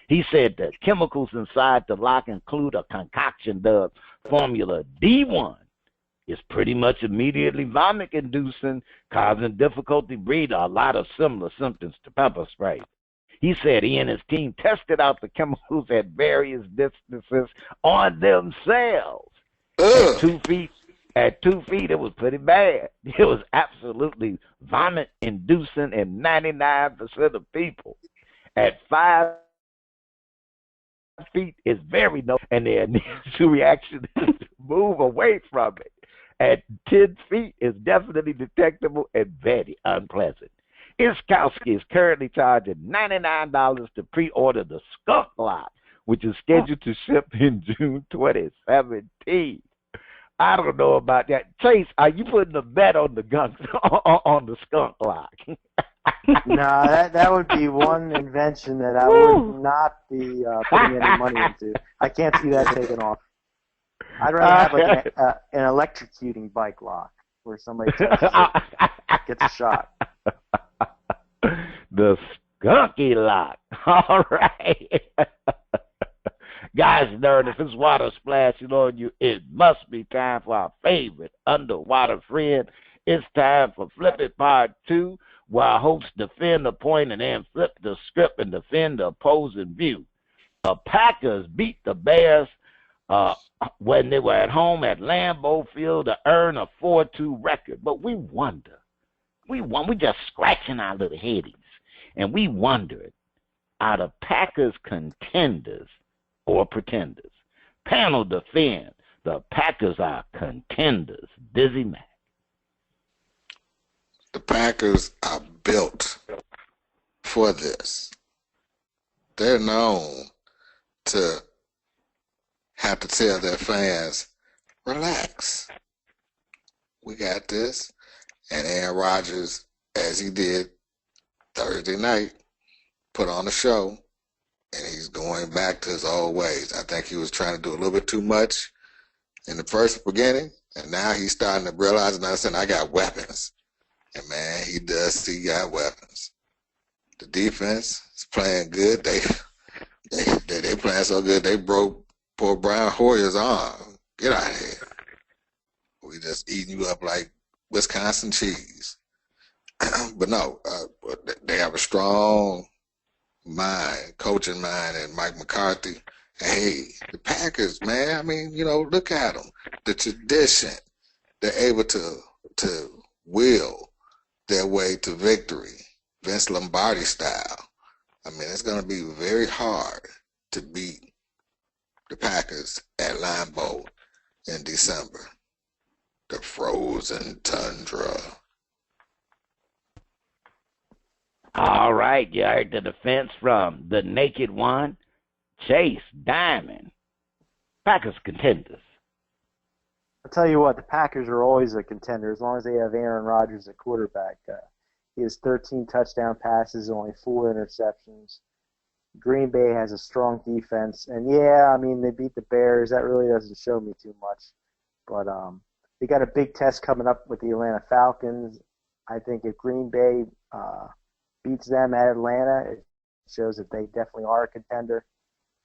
He said the chemicals inside the lock include a concoction dubbed Formula D1. It's pretty much immediately vomit-inducing, causing difficulty breathing, a lot of similar symptoms to pepper spray. He said he and his team tested out the chemicals at various distances on themselves. At 2 feet, it was pretty bad. It was absolutely vomit-inducing in 99% of people. At 5 feet, it's very no, and their initial reaction is to move away from it. At 10 feet, it's definitely detectable and very unpleasant. Iskowski is currently charging $99 to pre-order the skunk lock, which is scheduled to ship in June 2017. I don't know about that. Chase, are you putting a bet on the gunk on the skunk lock? No, that would be one invention that I would not be putting any money into. I can't see that taking off. I'd rather have like an electrocuting bike lock where somebody touches it, gets a shot. The skunky lock. All right. Guys, nerd, if it's water splashing on you, it must be time for our favorite underwater friend. It's time for Flip It Part 2, where our hosts defend the point and then flip the script and defend the opposing view. The Packers beat the Bears when they were at home at Lambeau Field to earn a 4-2 record. But we wonder, we just scratching our little headies, and we wondered, are the Packers contenders or pretenders? Panel defend. The Packers are contenders. DizzieMac. The Packers are built for this. They're known to have to tell their fans, relax. We got this. And Aaron Rodgers, as he did Thursday night, put on a show, and he's going back to his old ways. I think he was trying to do a little bit too much in the first beginning, and now he's starting to realize and understand I got weapons. And, man, he got weapons. The defense is playing good. They playing so good, they broke poor Brian Hoyer's arm. Get out of here. We just eating you up like Wisconsin cheese. But no, they have a strong mind, coaching mind, and Mike McCarthy. Hey, the Packers, man, I mean, look at them. The tradition. They're able to will their way to victory, Vince Lombardi style. I mean, it's going to be very hard to beat the Packers at Lambeau in December. The frozen tundra. All right, you heard the defense from the naked one, Chase Diamond. Packers contenders. I'll tell you what, the Packers are always a contender as long as they have Aaron Rodgers at quarterback. He has 13 touchdown passes, only 4 interceptions. Green Bay has a strong defense. And, yeah, I mean, they beat the Bears. That really doesn't show me too much. But they got a big test coming up with the Atlanta Falcons. I think if Green Bay beats them at Atlanta, it shows that they definitely are a contender.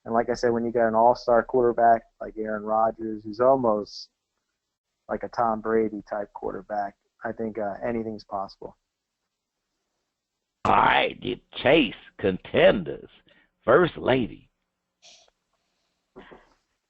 And like I said, when you got an all-star quarterback like Aaron Rodgers, who's almost like a Tom Brady type quarterback, I think anything's possible. All right, you Chase contenders. First Lady.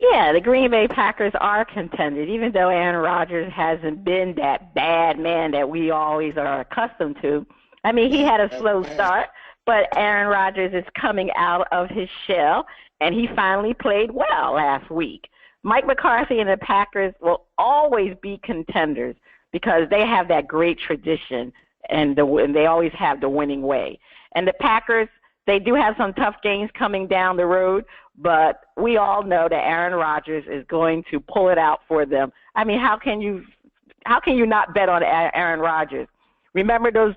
Yeah, the Green Bay Packers are contenders, even though Aaron Rodgers hasn't been that bad man that we always are accustomed to. I mean, he had a slow start, but Aaron Rodgers is coming out of his shell, and he finally played well last week. Mike McCarthy and the Packers will always be contenders because they have that great tradition, and they always have the winning way. And the Packers, they do have some tough games coming down the road, but we all know that Aaron Rodgers is going to pull it out for them. I mean, how can you not bet on Aaron Rodgers? Remember those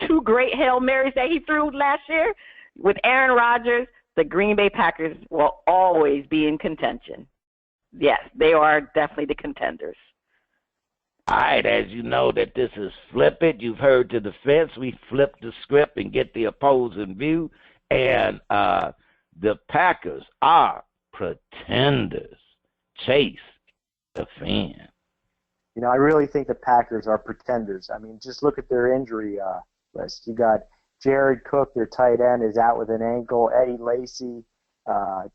2 great Hail Marys that he threw last year? With Aaron Rodgers, the Green Bay Packers will always be in contention. Yes, they are definitely the contenders. All right, as you know that this is Flip It, you've heard the defense. We flip the script and get the opposing view. And the Packers are pretenders. Chase, defend. I really think the Packers are pretenders. I mean, just look at their injury list. You got Jared Cook, their tight end, is out with an ankle. Eddie Lacy,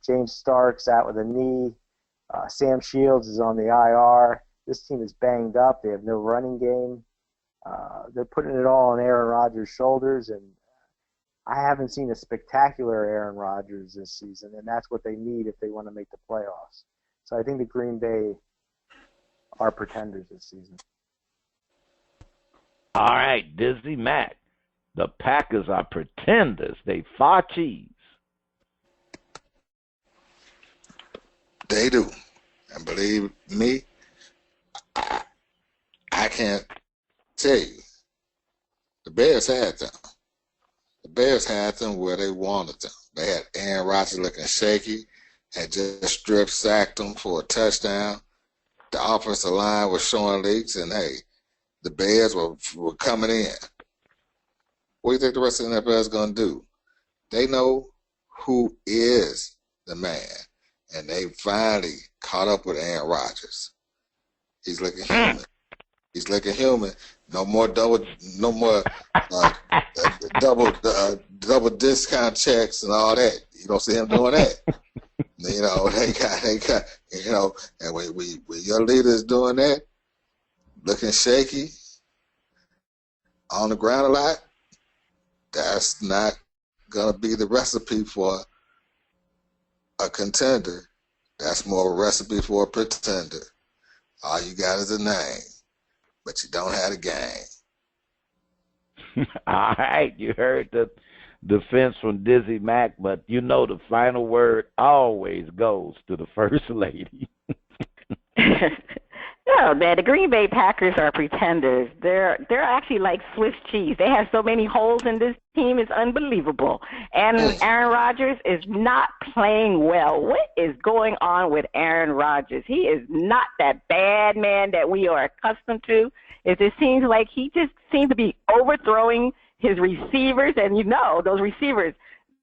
James Starks out with a knee. Sam Shields is on the IR. This team is banged up. They have no running game. They're putting it all on Aaron Rodgers' shoulders, and I haven't seen a spectacular Aaron Rodgers this season, and that's what they need if they want to make the playoffs. So I think the Green Bay are pretenders this season. All right, DizzieMac. The Packers are pretenders. They far cheese. They do. And believe me, I can't tell you. The Bears had them. The Bears had them where they wanted them. They had Aaron Rodgers looking shaky, had just strip sacked them for a touchdown. The offensive line was showing leaks, and hey, the Bears were coming in. What do you think the rest of the NFL is going to do? They know who is the man, and they finally caught up with Aaron Rodgers. He's looking human. He's looking human. No more double discount checks and all that. You don't see him doing that. You know, they got, you know, and when your leader is doing that, looking shaky, on the ground a lot, that's not going to be the recipe for a contender. That's more of a recipe for a pretender. All you got is a name, but you don't have a game. All right, you heard the defense from DizzieMac, but you know the final word always goes to the First Lady. No, man, the Green Bay Packers are pretenders. They're actually like Swiss cheese. They have so many holes in this team, it's unbelievable. And Aaron Rodgers is not playing well. What is going on with Aaron Rodgers? He is not that bad man that we are accustomed to. It just seems like he just seems to be overthrowing his receivers, and you know those receivers.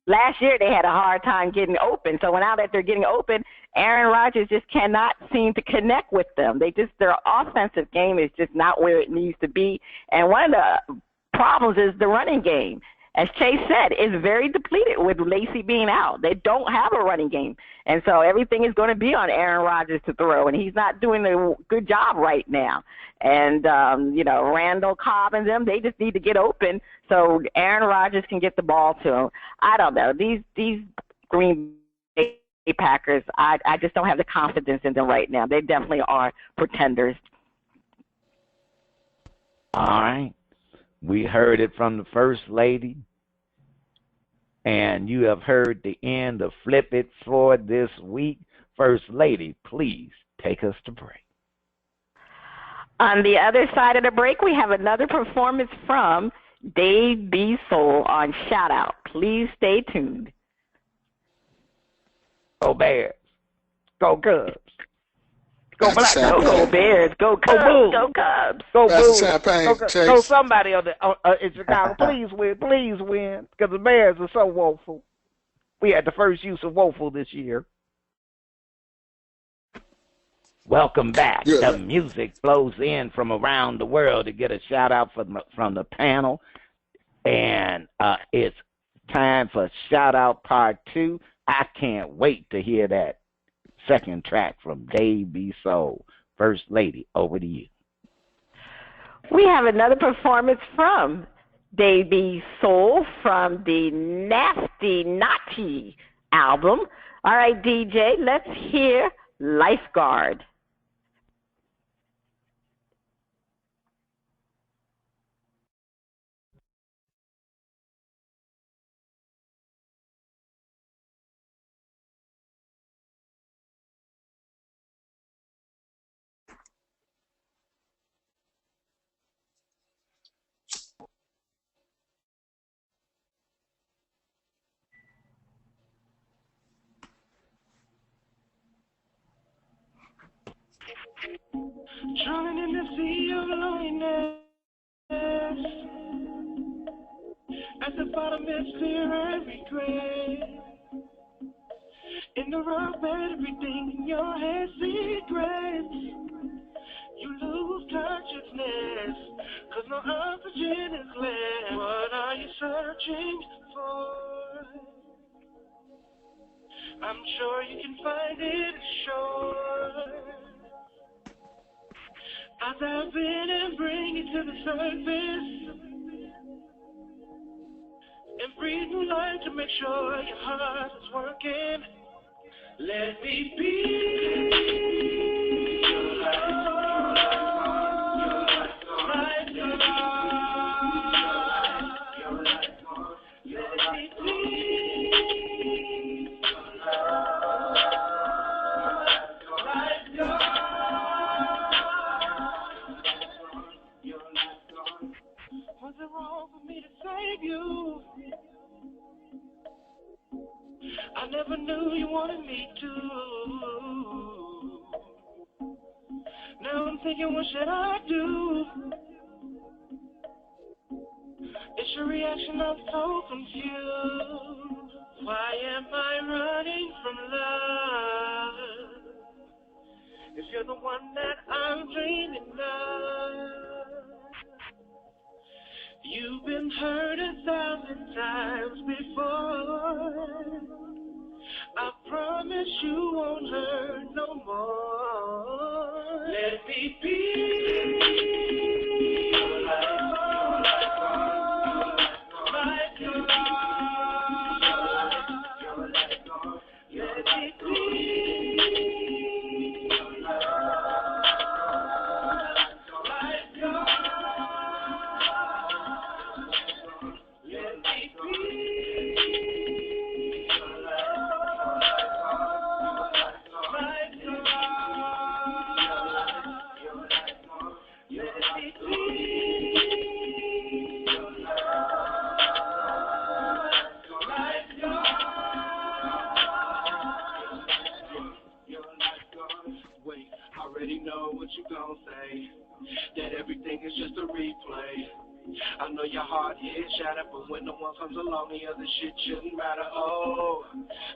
Last year they had a hard time getting open, so now that they're getting open, Aaron Rodgers just cannot seem to connect with them. Their offensive game is just not where it needs to be, and one of the problems is the running game. As Chase said, it's very depleted with Lacy being out. They don't have a running game, and so everything is going to be on Aaron Rodgers to throw, and he's not doing a good job right now. And, you know, Randall Cobb and them, they just need to get open so Aaron Rodgers can get the ball to him. I don't know. These Green Bay Packers, I just don't have the confidence in them right now. They definitely are pretenders. All right. We heard it from the First Lady, and you have heard the end of Flip It for this week. First Lady, please take us to break. On the other side of the break, we have another performance from Dave B. Soul on Shout Out. Please stay tuned. Go Bears. Go Cubs. Go Black. Go Bears. Go Cubs. Go Cubs. Go Bulls. Go somebody in Chicago. Please win. Because the Bears are so woeful. We had the first use of woeful this year. Welcome back. Yeah. The music flows in from around the world to get a shout out from the panel. And it's time for shout out part 2. I can't wait to hear that second track from Dave B. Soul. First Lady, over to you. We have another performance from Dave B. Soul from the Nasty Naughty album. All right, DJ, let's hear Lifeguard. Drowning in the sea of loneliness. At the bottom it's fear and regret. In the rough bed, everything in your head secrets. You lose consciousness, 'cause no oxygen is left. What are you searching for? I'm sure you can find it ashore. I'll dive in and bring it to the surface and breathe new life to make sure your heart is working. Let me be your lifeline. Let me be wrong for me to save you. I never knew you wanted me to. Now I'm thinking, what should I do? It's your reaction, I'm so confused. Why am I running from love? If you're the one that I'm dreaming of. You've been hurt 1,000 times before. I promise you won't hurt no more. Let me be. That everything is just a replay. I know your heart is shattered, but when the one comes along, the other shit shouldn't matter. Oh,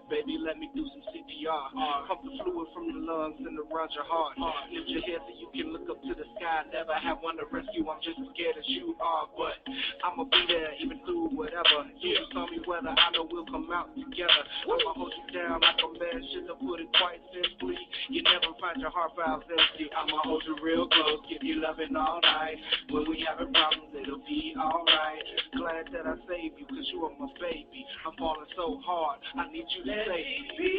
baby, let me do some CPR. Pump the fluid from the lungs and around your heart. Lift your head so you can look up to the sky. Never have one to rescue, I'm just as scared as you are. But I'ma be there even through whatever. You just tell me whether I know we'll come out together. I'ma hold you down like a man should have put it quite simply. You never find your heart valves empty. I'ma hold you real close, give you loving all night. When we having problems, it'll be alright. Glad that I saved you, cause you are my baby. I'm falling so hard, I need you to save me.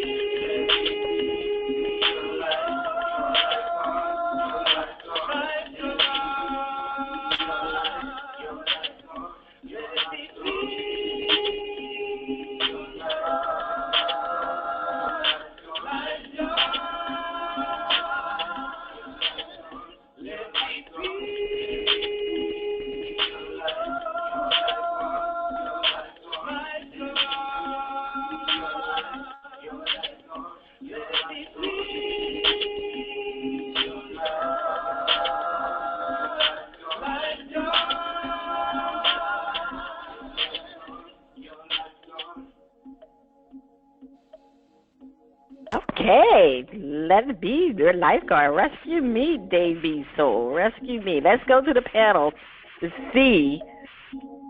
Okay, let it be your lifeguard. Rescue me, Davy Soul. Rescue me. Let's go to the panel to see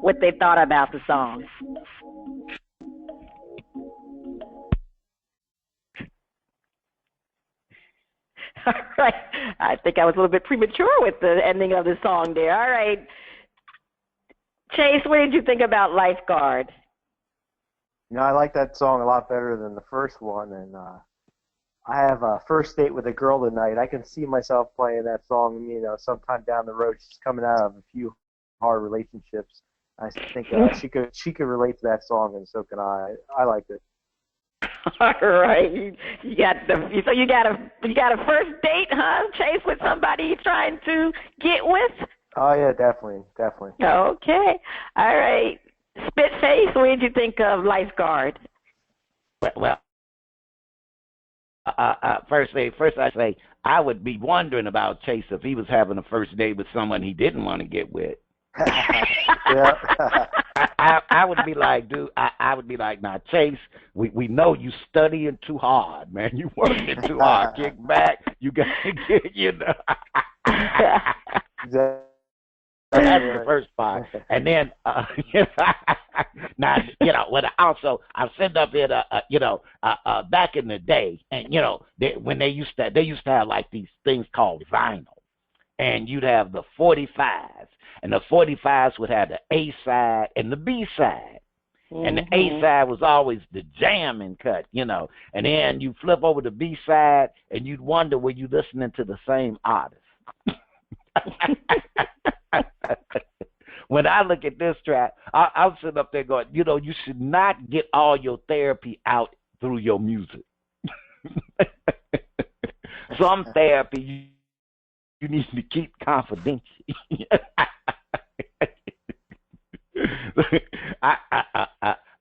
what they thought about the song. All right. I think I was a little bit premature with the ending of the song there. All right. Chase, what did you think about Lifeguard? You know, I like that song a lot better than the first one, and I have a first date with a girl tonight. I can see myself playing that song, you know, sometime down the road. She's coming out of a few hard relationships. I think she could relate to that song, and so can I. I liked it. All right, you got a first date, huh? Chase, with somebody you're trying to get with? Oh yeah, definitely. Okay, all right. Spitface, what did you think of Lifeguard? Well, first I say I would be wondering about Chase if he was having a first date with someone he didn't want to get with. I would be like, dude, I would be like, now, Chase, we know you studying too hard, man. You working too hard. Kick back. You got to get, you know. That's the first part. And then, now, you know, I'm sitting up here, back in the day, and, you know, when they used to have, like, these things called vinyl. And you'd have the 45s, and the 45s would have the A side and the B side. Mm-hmm. And the A side was always the jamming cut, you know. And then you flip over the B side, and you'd wonder were you listening to the same artist. When I look at this track, I'm sitting up there going, you know, you should not get all your therapy out through your music. Some therapy you need to keep confidential.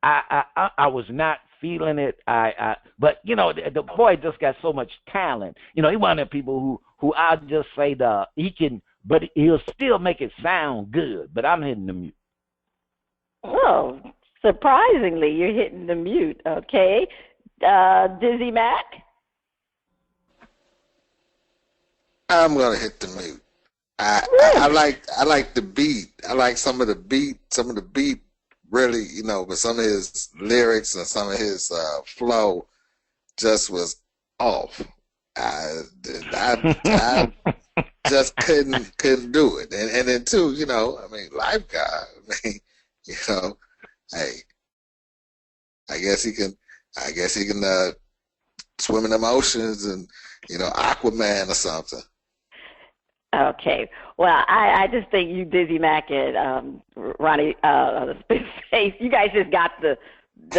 I was not feeling it. But the boy just got so much talent. He one of the people who I'll just say he can, but he'll still make it sound good. But I'm hitting the mute. Well, surprisingly, you're hitting the mute. Okay, DizzieMac. I'm gonna hit the mute. I like the beat. I like some of the beat. Some of the beat really, but some of his lyrics and some of his flow just was off. I just couldn't do it. And then too, lifeguard. Hey, I guess he can swim in them oceans and Aquaman or something. Okay. Well, I just think you, DizzieMac, and Ronnie, Spitface, you guys just got the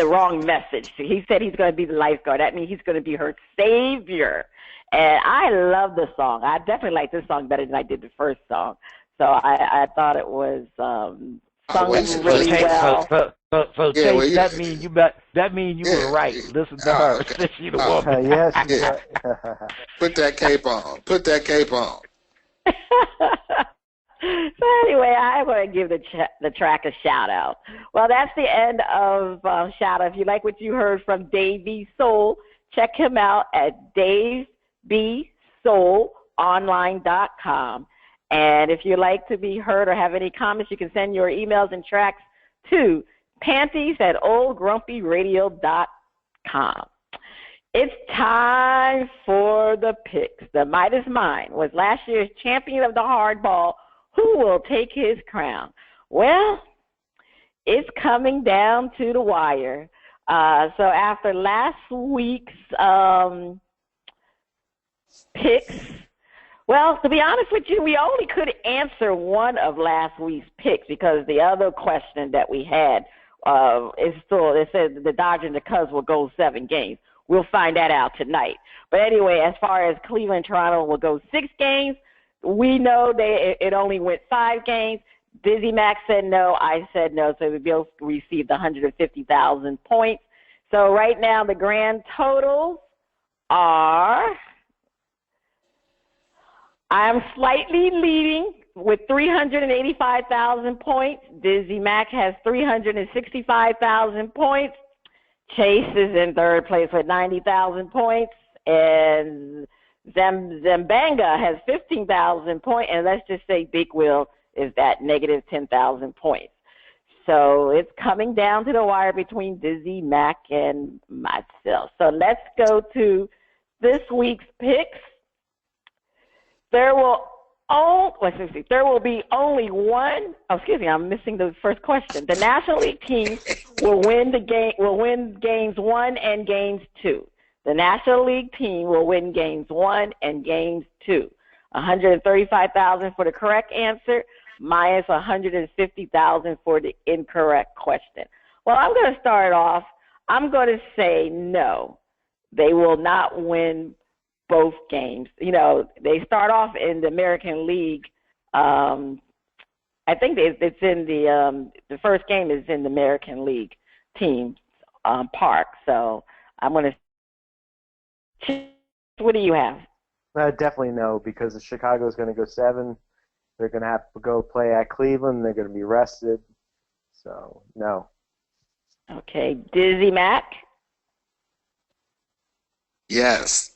wrong message. He said he's going to be the lifeguard. That means he's going to be her savior. And I love the song. I definitely like this song better than I did the first song. So I thought it was sung really well. So Chase, that mean you were right. Listen to her. Okay. She's the woman. Yes. Put that cape on. Put that cape on. So anyway, I want to give the track a shout out. Well, that's the end of shout out. If you like what you heard from Dave B. Soul, check him out at DaveBSoulOnline.com. And if you'd like to be heard or have any comments, you can send your emails and tracks to panties@oldgrumpyradio.com. It's time for the picks. The Midas Mine was last year's champion of the hardball. Who will take his crown? Well, it's coming down to the wire. So after last week's picks, well, to be honest with you, we only could answer one of last week's picks because the other question that we had is still, it said the Dodgers and the Cubs will go 7 games. We'll find that out tonight. But anyway, as far as Cleveland and Toronto will go 6 games, we know it only went 5 games. DizzieMac said no. I said no. So we both received 150,000 points. So right now the grand totals are, I'm slightly leading with 385,000 points. DizzieMac has 365,000 points. Chase is in third place with 90,000 points, and Zambanga has 15,000 points, and let's just say Big Will is at negative 10,000 points. So it's coming down to the wire between DizzieMac and myself. So let's go to this week's picks. There will be only one. Oh, excuse me, I'm missing the first question. The National League team will win games 1 and games 2. The National League team will win games 1 and games 2. 135,000 for the correct answer, minus 150,000 for the incorrect question. Well, I'm going to start off. I'm going to say no. They will not win both games. They start off in the American League. I think it's in the first game is in the American League team park. So I'm going to. What do you have? Definitely no, because Chicago is going to go 7. They're going to have to go play at Cleveland. They're going to be rested. So no. Okay, DizzieMac. Yes.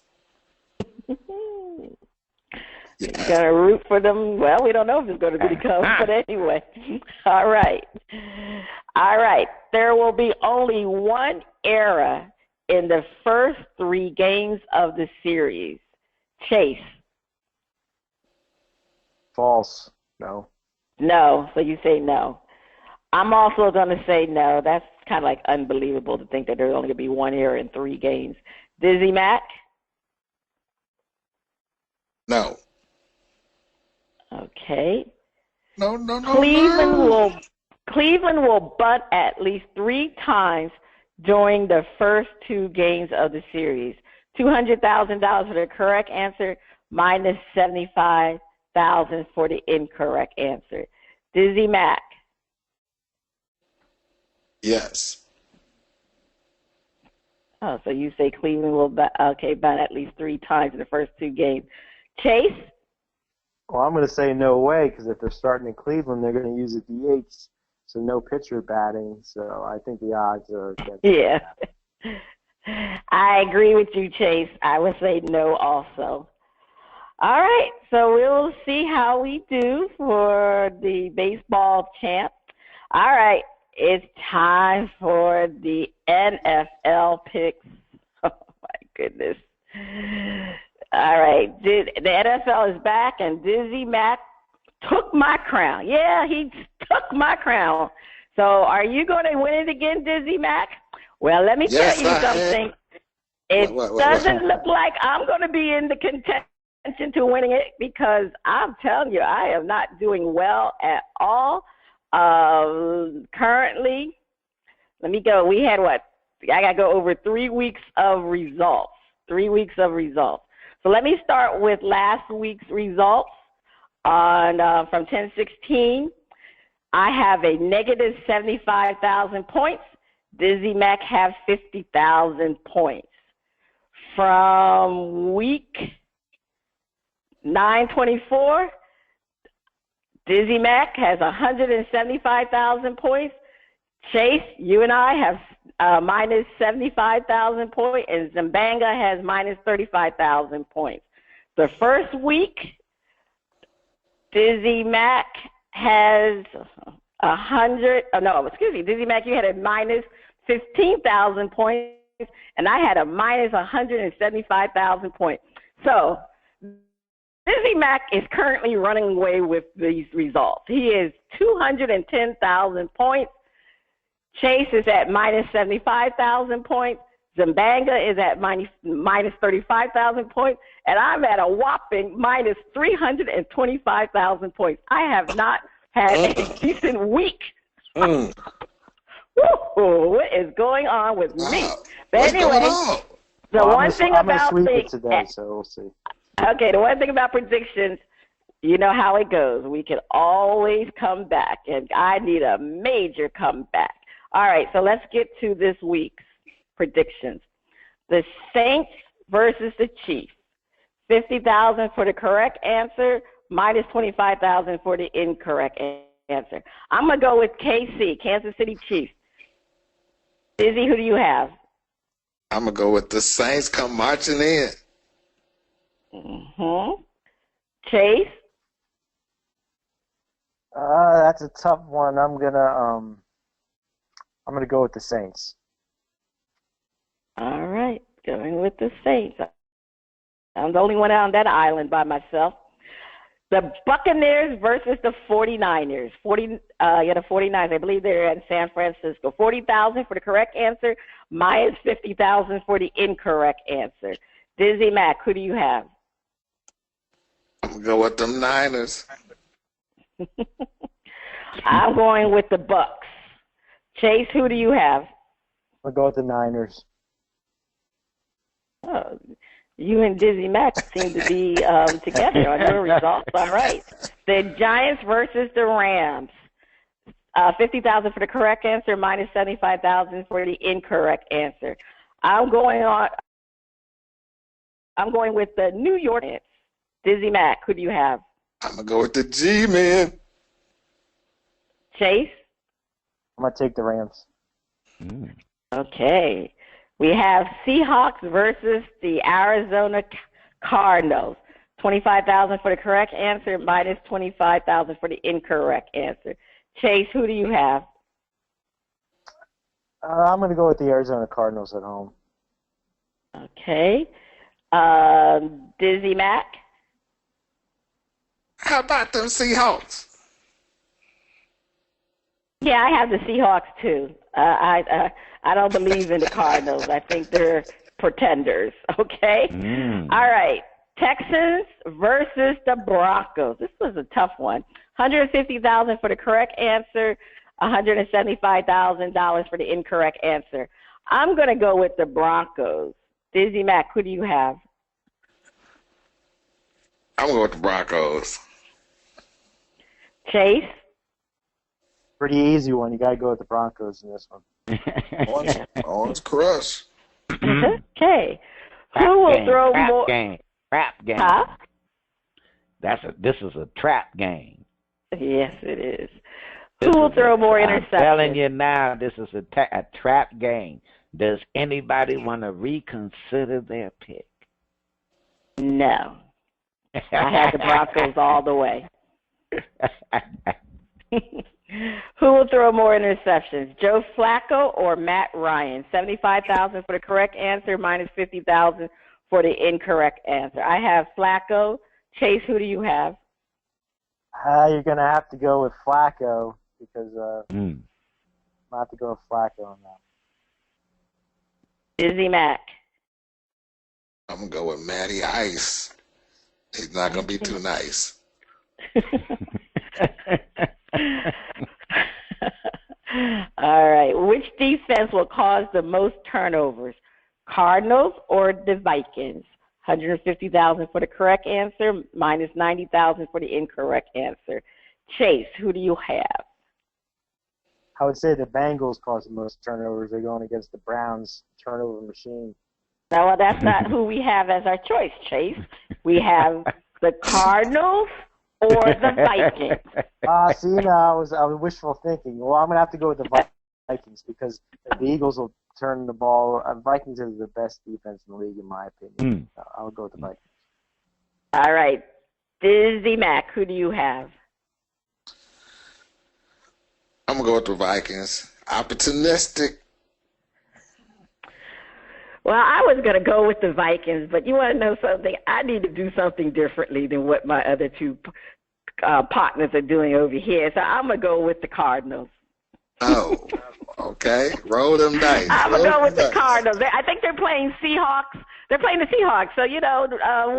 You're going to root for them. Well, we don't know if it's going to be the Cubs, but anyway. All right. There will be only one error in the first 3 games of the series. Chase. False. No. No. So you say no. I'm also going to say no. That's kind of like unbelievable to think that there's only going to be 1 error in 3 games. DizzieMac? No. Okay. No. Cleveland will bunt at least 3 times during the first 2 games of the series. $200,000 for the correct answer, minus 75,000 for the incorrect answer. DizzieMac. Yes. Oh, so you say Cleveland will bat at least 3 times in the first 2 games. Chase? Well, I'm going to say no way, because if they're starting in Cleveland, they're going to use a DH, so no pitcher batting. So I think the odds are against Yeah. I agree with you, Chase. I would say no also. All right, so we'll see how we do for the baseball champ. All right, it's time for the NFL picks. Oh, my goodness. All right, the NFL is back, and DizzieMac took my crown. Yeah, he took my crown. So are you going to win it again, DizzieMac? Well, let me tell you something. It doesn't look like I'm going to be in the contention to winning it, because I'm telling you, I am not doing well at all. Currently, let me go. We had what? I got to go over 3 weeks of results. 3 weeks of results. So let me start with last week's results on from 10-16. I have a negative 75,000 points. DizzieMac have 50,000 points. From week 9-24, DizzieMac has 175,000 points. Chase, you and I have minus 75,000 points, and Zambanga has minus 35,000 points. The first week, DizzieMac has DizzieMac, you had a minus 15,000 points, and I had a minus 175,000 points. So DizzieMac is currently running away with these results. He is 210,000 points. Chase is at minus 75,000 points. Zambanga is at minus 35,000 points. And I'm at a whopping minus 325,000 points. I have not had a decent week. Woo, what is going on with me? But anyway, the one thing about today, so we'll see. Okay, the one thing about predictions, you know how it goes. We can always come back, and I need a major comeback. All right, so let's get to this week's predictions. The Saints versus the Chiefs. 50,000 for the correct answer, minus 25,000 for the incorrect answer. I'm going to go with KC, Kansas City Chiefs. Dizzy, who do you have? I'm going to go with the Saints come marching in. Chase? That's a tough one. I'm gonna go with the Saints. All right, going with the Saints. I'm the only one on that island by myself. The Buccaneers versus the 49ers. The 49ers. I believe they're in San Francisco. 40,000 for the correct answer, minus 50,000 for the incorrect answer. DizzieMac, who do you have? I'm going to go with them Niners. I'm going with the Bucks. Chase, who do you have? I'll go with the Niners. Oh, you and DizzieMac seem to be together on your results. All right. The Giants versus the Rams. 50,000 for the correct answer, minus 75,000 for the incorrect answer. I'm going with the New York Giants. DizzieMac, who do you have? I'm going to go with the G-Men. Chase? I'm going to take the Rams. Okay. We have Seahawks versus the Arizona Cardinals. 25,000 for the correct answer, minus 25,000 for the incorrect answer. Chase, who do you have? I'm going to go with the Arizona Cardinals at home. Okay. DizzieMac? How about them Seahawks? Yeah, I have the Seahawks too. I don't believe in the Cardinals. I think they're pretenders. Okay. All right. Texans versus the Broncos. This was a tough one. 150,000 for the correct answer, $175,000 for the incorrect answer. I'm going to go with the Broncos. DizzieMac, who do you have? I'm going with the Broncos. Chase? Pretty easy one. You got to go with the Broncos in this one. Orange Crush. Okay. Who will throw more? Trap game. Huh? This is a trap game. Yes, it is. Who will throw more interceptions? I'm telling you now, this is a trap game. Does anybody want to reconsider their pick? No. I had the Broncos all the way. Who will throw more interceptions, Joe Flacco or Matt Ryan? 75,000 for the correct answer, minus 50,000 for the incorrect answer. I have Flacco. Chase, who do you have? You're going to have to go with Flacco because I'm going to have to go with Flacco on that. DizzieMac. I'm going to go with Matty Ice. He's not going to be too nice. All right. Which defense will cause the most turnovers, Cardinals or the Vikings? 150,000 for the correct answer, minus 90,000 for the incorrect answer. Chase, who do you have? I would say the Bengals cause the most turnovers. They're going against the Browns turnover machine. No, well, that's not who we have as our choice, Chase. We have the Cardinals or the Vikings. See, no, I was wishful thinking. Well, I'm going to have to go with the Vikings because the Eagles will turn the ball. Vikings are the best defense in the league, in my opinion. I'll go with the Vikings. All right. DizzieMac, who do you have? I'm going to go with the Vikings. Opportunistic. Well, I was going to go with the Vikings, but you want to know something? I need to do something differently than what my other two partners are doing over here. So I'm going to go with the Cardinals. Oh, okay. Roll them dice. I'm going to go with the Cardinals. I think they're playing Seahawks. They're playing the Seahawks. So,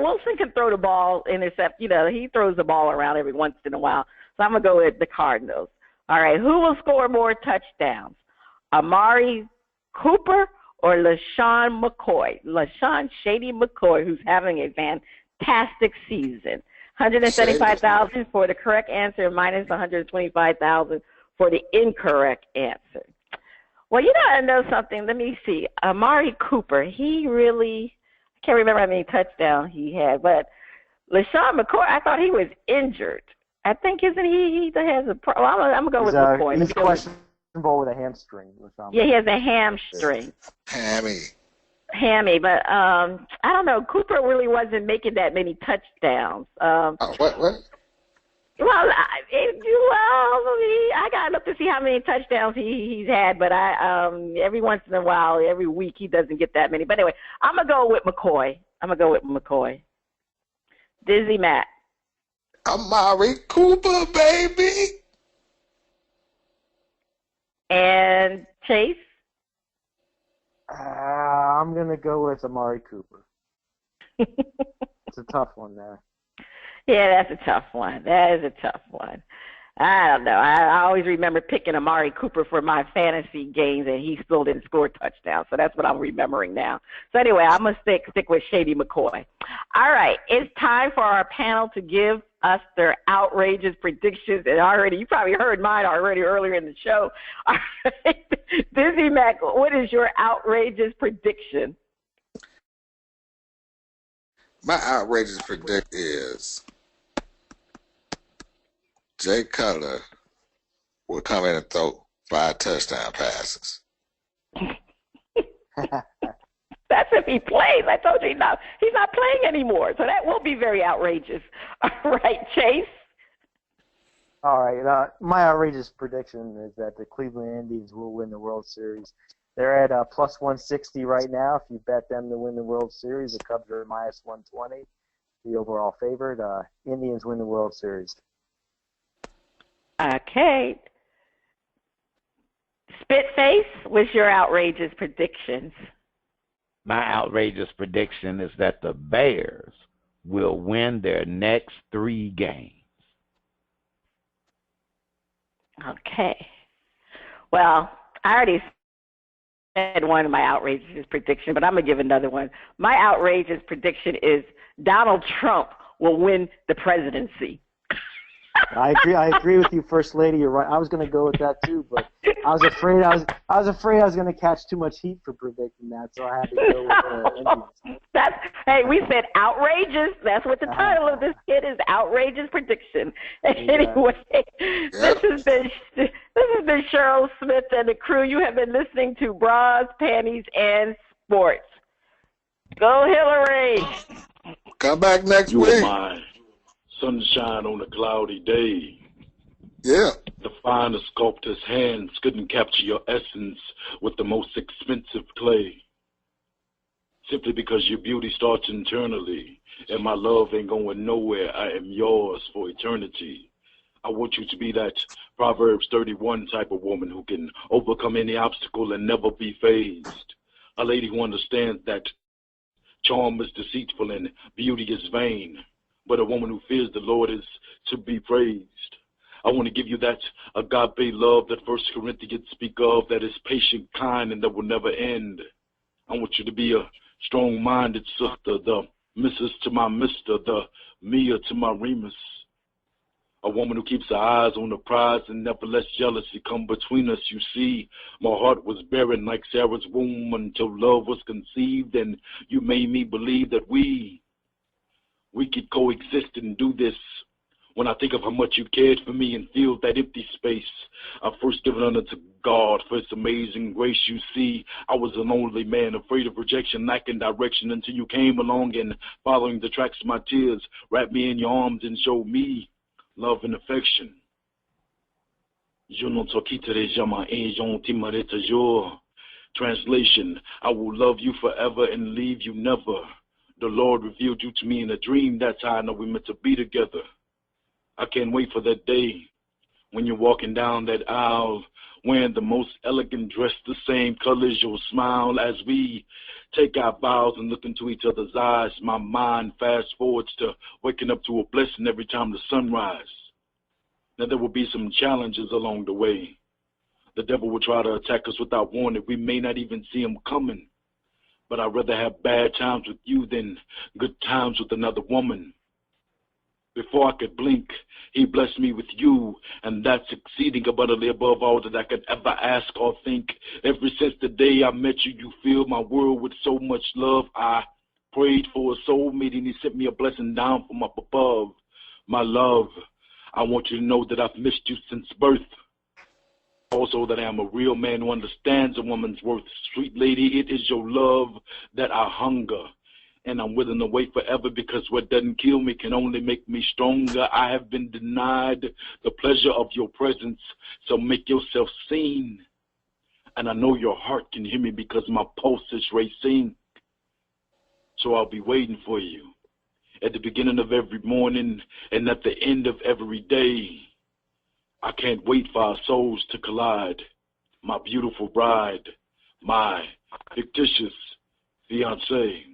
Wilson can throw the ball, intercept. He throws the ball around every once in a while. So I'm going to go with the Cardinals. All right. Who will score more touchdowns? Amari Cooper or LaShawn McCoy? LaShawn Shady McCoy, who's having a fantastic season. 175,000 for the correct answer, minus 125,000 for the incorrect answer. Well, I know something. Let me see. Amari Cooper, I can't remember how many touchdowns he had, but LaShawn McCoy, I thought he was injured. I think, isn't he has a problem. I'm going to go with McCoy. He's questionable with a hamstring. Yeah, he has a hamstring. Hammy, but I don't know. Cooper really wasn't making that many touchdowns. What? Well, I got to look to see how many touchdowns he's had, but every once in a while, every week, he doesn't get that many. But anyway, I'm going to go with McCoy. DizzieMac. Amari Cooper, baby. And Chase? I'm going to go with Amari Cooper. It's a tough one there. Yeah, that's a tough one. That is a tough one. I don't know. I always remember picking Amari Cooper for my fantasy games, and he still didn't score touchdowns. So that's what I'm remembering now. So anyway, I'm going to stick with Shady McCoy. All right. It's time for our panel to give us their outrageous predictions. And you probably heard mine already earlier in the show. All right. DizzieMac, what is your outrageous prediction? My outrageous prediction is Jay Cutler will come in and throw 5 touchdown passes. That's if he plays. I told you he's not playing anymore, so that will be very outrageous. All right, Chase? All right. My outrageous prediction is that the Cleveland Indians will win the World Series. They're at plus 160 right now. If you bet them to win the World Series, the Cubs are minus 120, the overall favorite. Indians win the World Series. Okay. Spitface, what's your outrageous predictions? My outrageous prediction is that the Bears will win their next 3 games. Okay. Well, I already said one of my outrageous predictions, but I'm going to give another one. My outrageous prediction is Donald Trump will win the presidency. I agree with you, First Lady. You're right. I was going to go with that too, but I was afraid I was going to catch too much heat for predicting that, so I had to go with Indians. Hey, we said outrageous. That's what the title of this kid is, outrageous prediction. Anyway, this has been Cheryl Smith and the crew. You have been listening to Bras, Panties, and Sports. Go Hillary! Come back next week. You are my sunshine on a cloudy day. Yeah. The finest sculptor's hands couldn't capture your essence with the most expensive clay. Simply because your beauty starts internally, and my love ain't going nowhere. I am yours for eternity. I want you to be that Proverbs 31 type of woman who can overcome any obstacle and never be fazed. A lady who understands that charm is deceitful and beauty is vain, but a woman who fears the Lord is to be praised. I want to give you that agape love that 1 Corinthians speak of, that is patient, kind, and that will never end. I want you to be a strong-minded sister, the Mrs. to my Mister, the Mia to my Remus. A woman who keeps her eyes on the prize and never lets jealousy come between us. You see, my heart was barren like Sarah's womb until love was conceived, and you made me believe that we could coexist and do this. When I think of how much you cared for me and feel that empty space, I've first given honor to God for His amazing grace. You see, I was a lonely man, afraid of rejection, lacking direction, until you came along and, following the tracks of my tears, wrapped me in your arms and showed me love and affection. Je ne te quitterai jamais et je t'aimerai toujours. Translation, I will love you forever and leave you never. The Lord revealed you to me in a dream. That's how I know we're meant to be together. I can't wait for that day when you're walking down that aisle, wearing the most elegant dress, the same color as your smile. As we take our vows and look into each other's eyes, my mind fast forwards to waking up to a blessing every time the sun rises. Now there will be some challenges along the way. The devil will try to attack us without warning. We may not even see him coming. But I'd rather have bad times with you than good times with another woman. Before I could blink, he blessed me with you, and that's exceeding abundantly above all that I could ever ask or think. Ever since the day I met you, you filled my world with so much love. I prayed for a soulmate, and he sent me a blessing down from up above. My love, I want you to know that I've missed you since birth. Also that I am a real man who understands a woman's worth. Sweet lady, it is your love that I hunger. And I'm willing to wait forever, because what doesn't kill me can only make me stronger. I have been denied the pleasure of your presence, so make yourself seen. And I know your heart can hear me because my pulse is racing. So I'll be waiting for you at the beginning of every morning and at the end of every day. I can't wait for our souls to collide. My beautiful bride, my fictitious fiancé.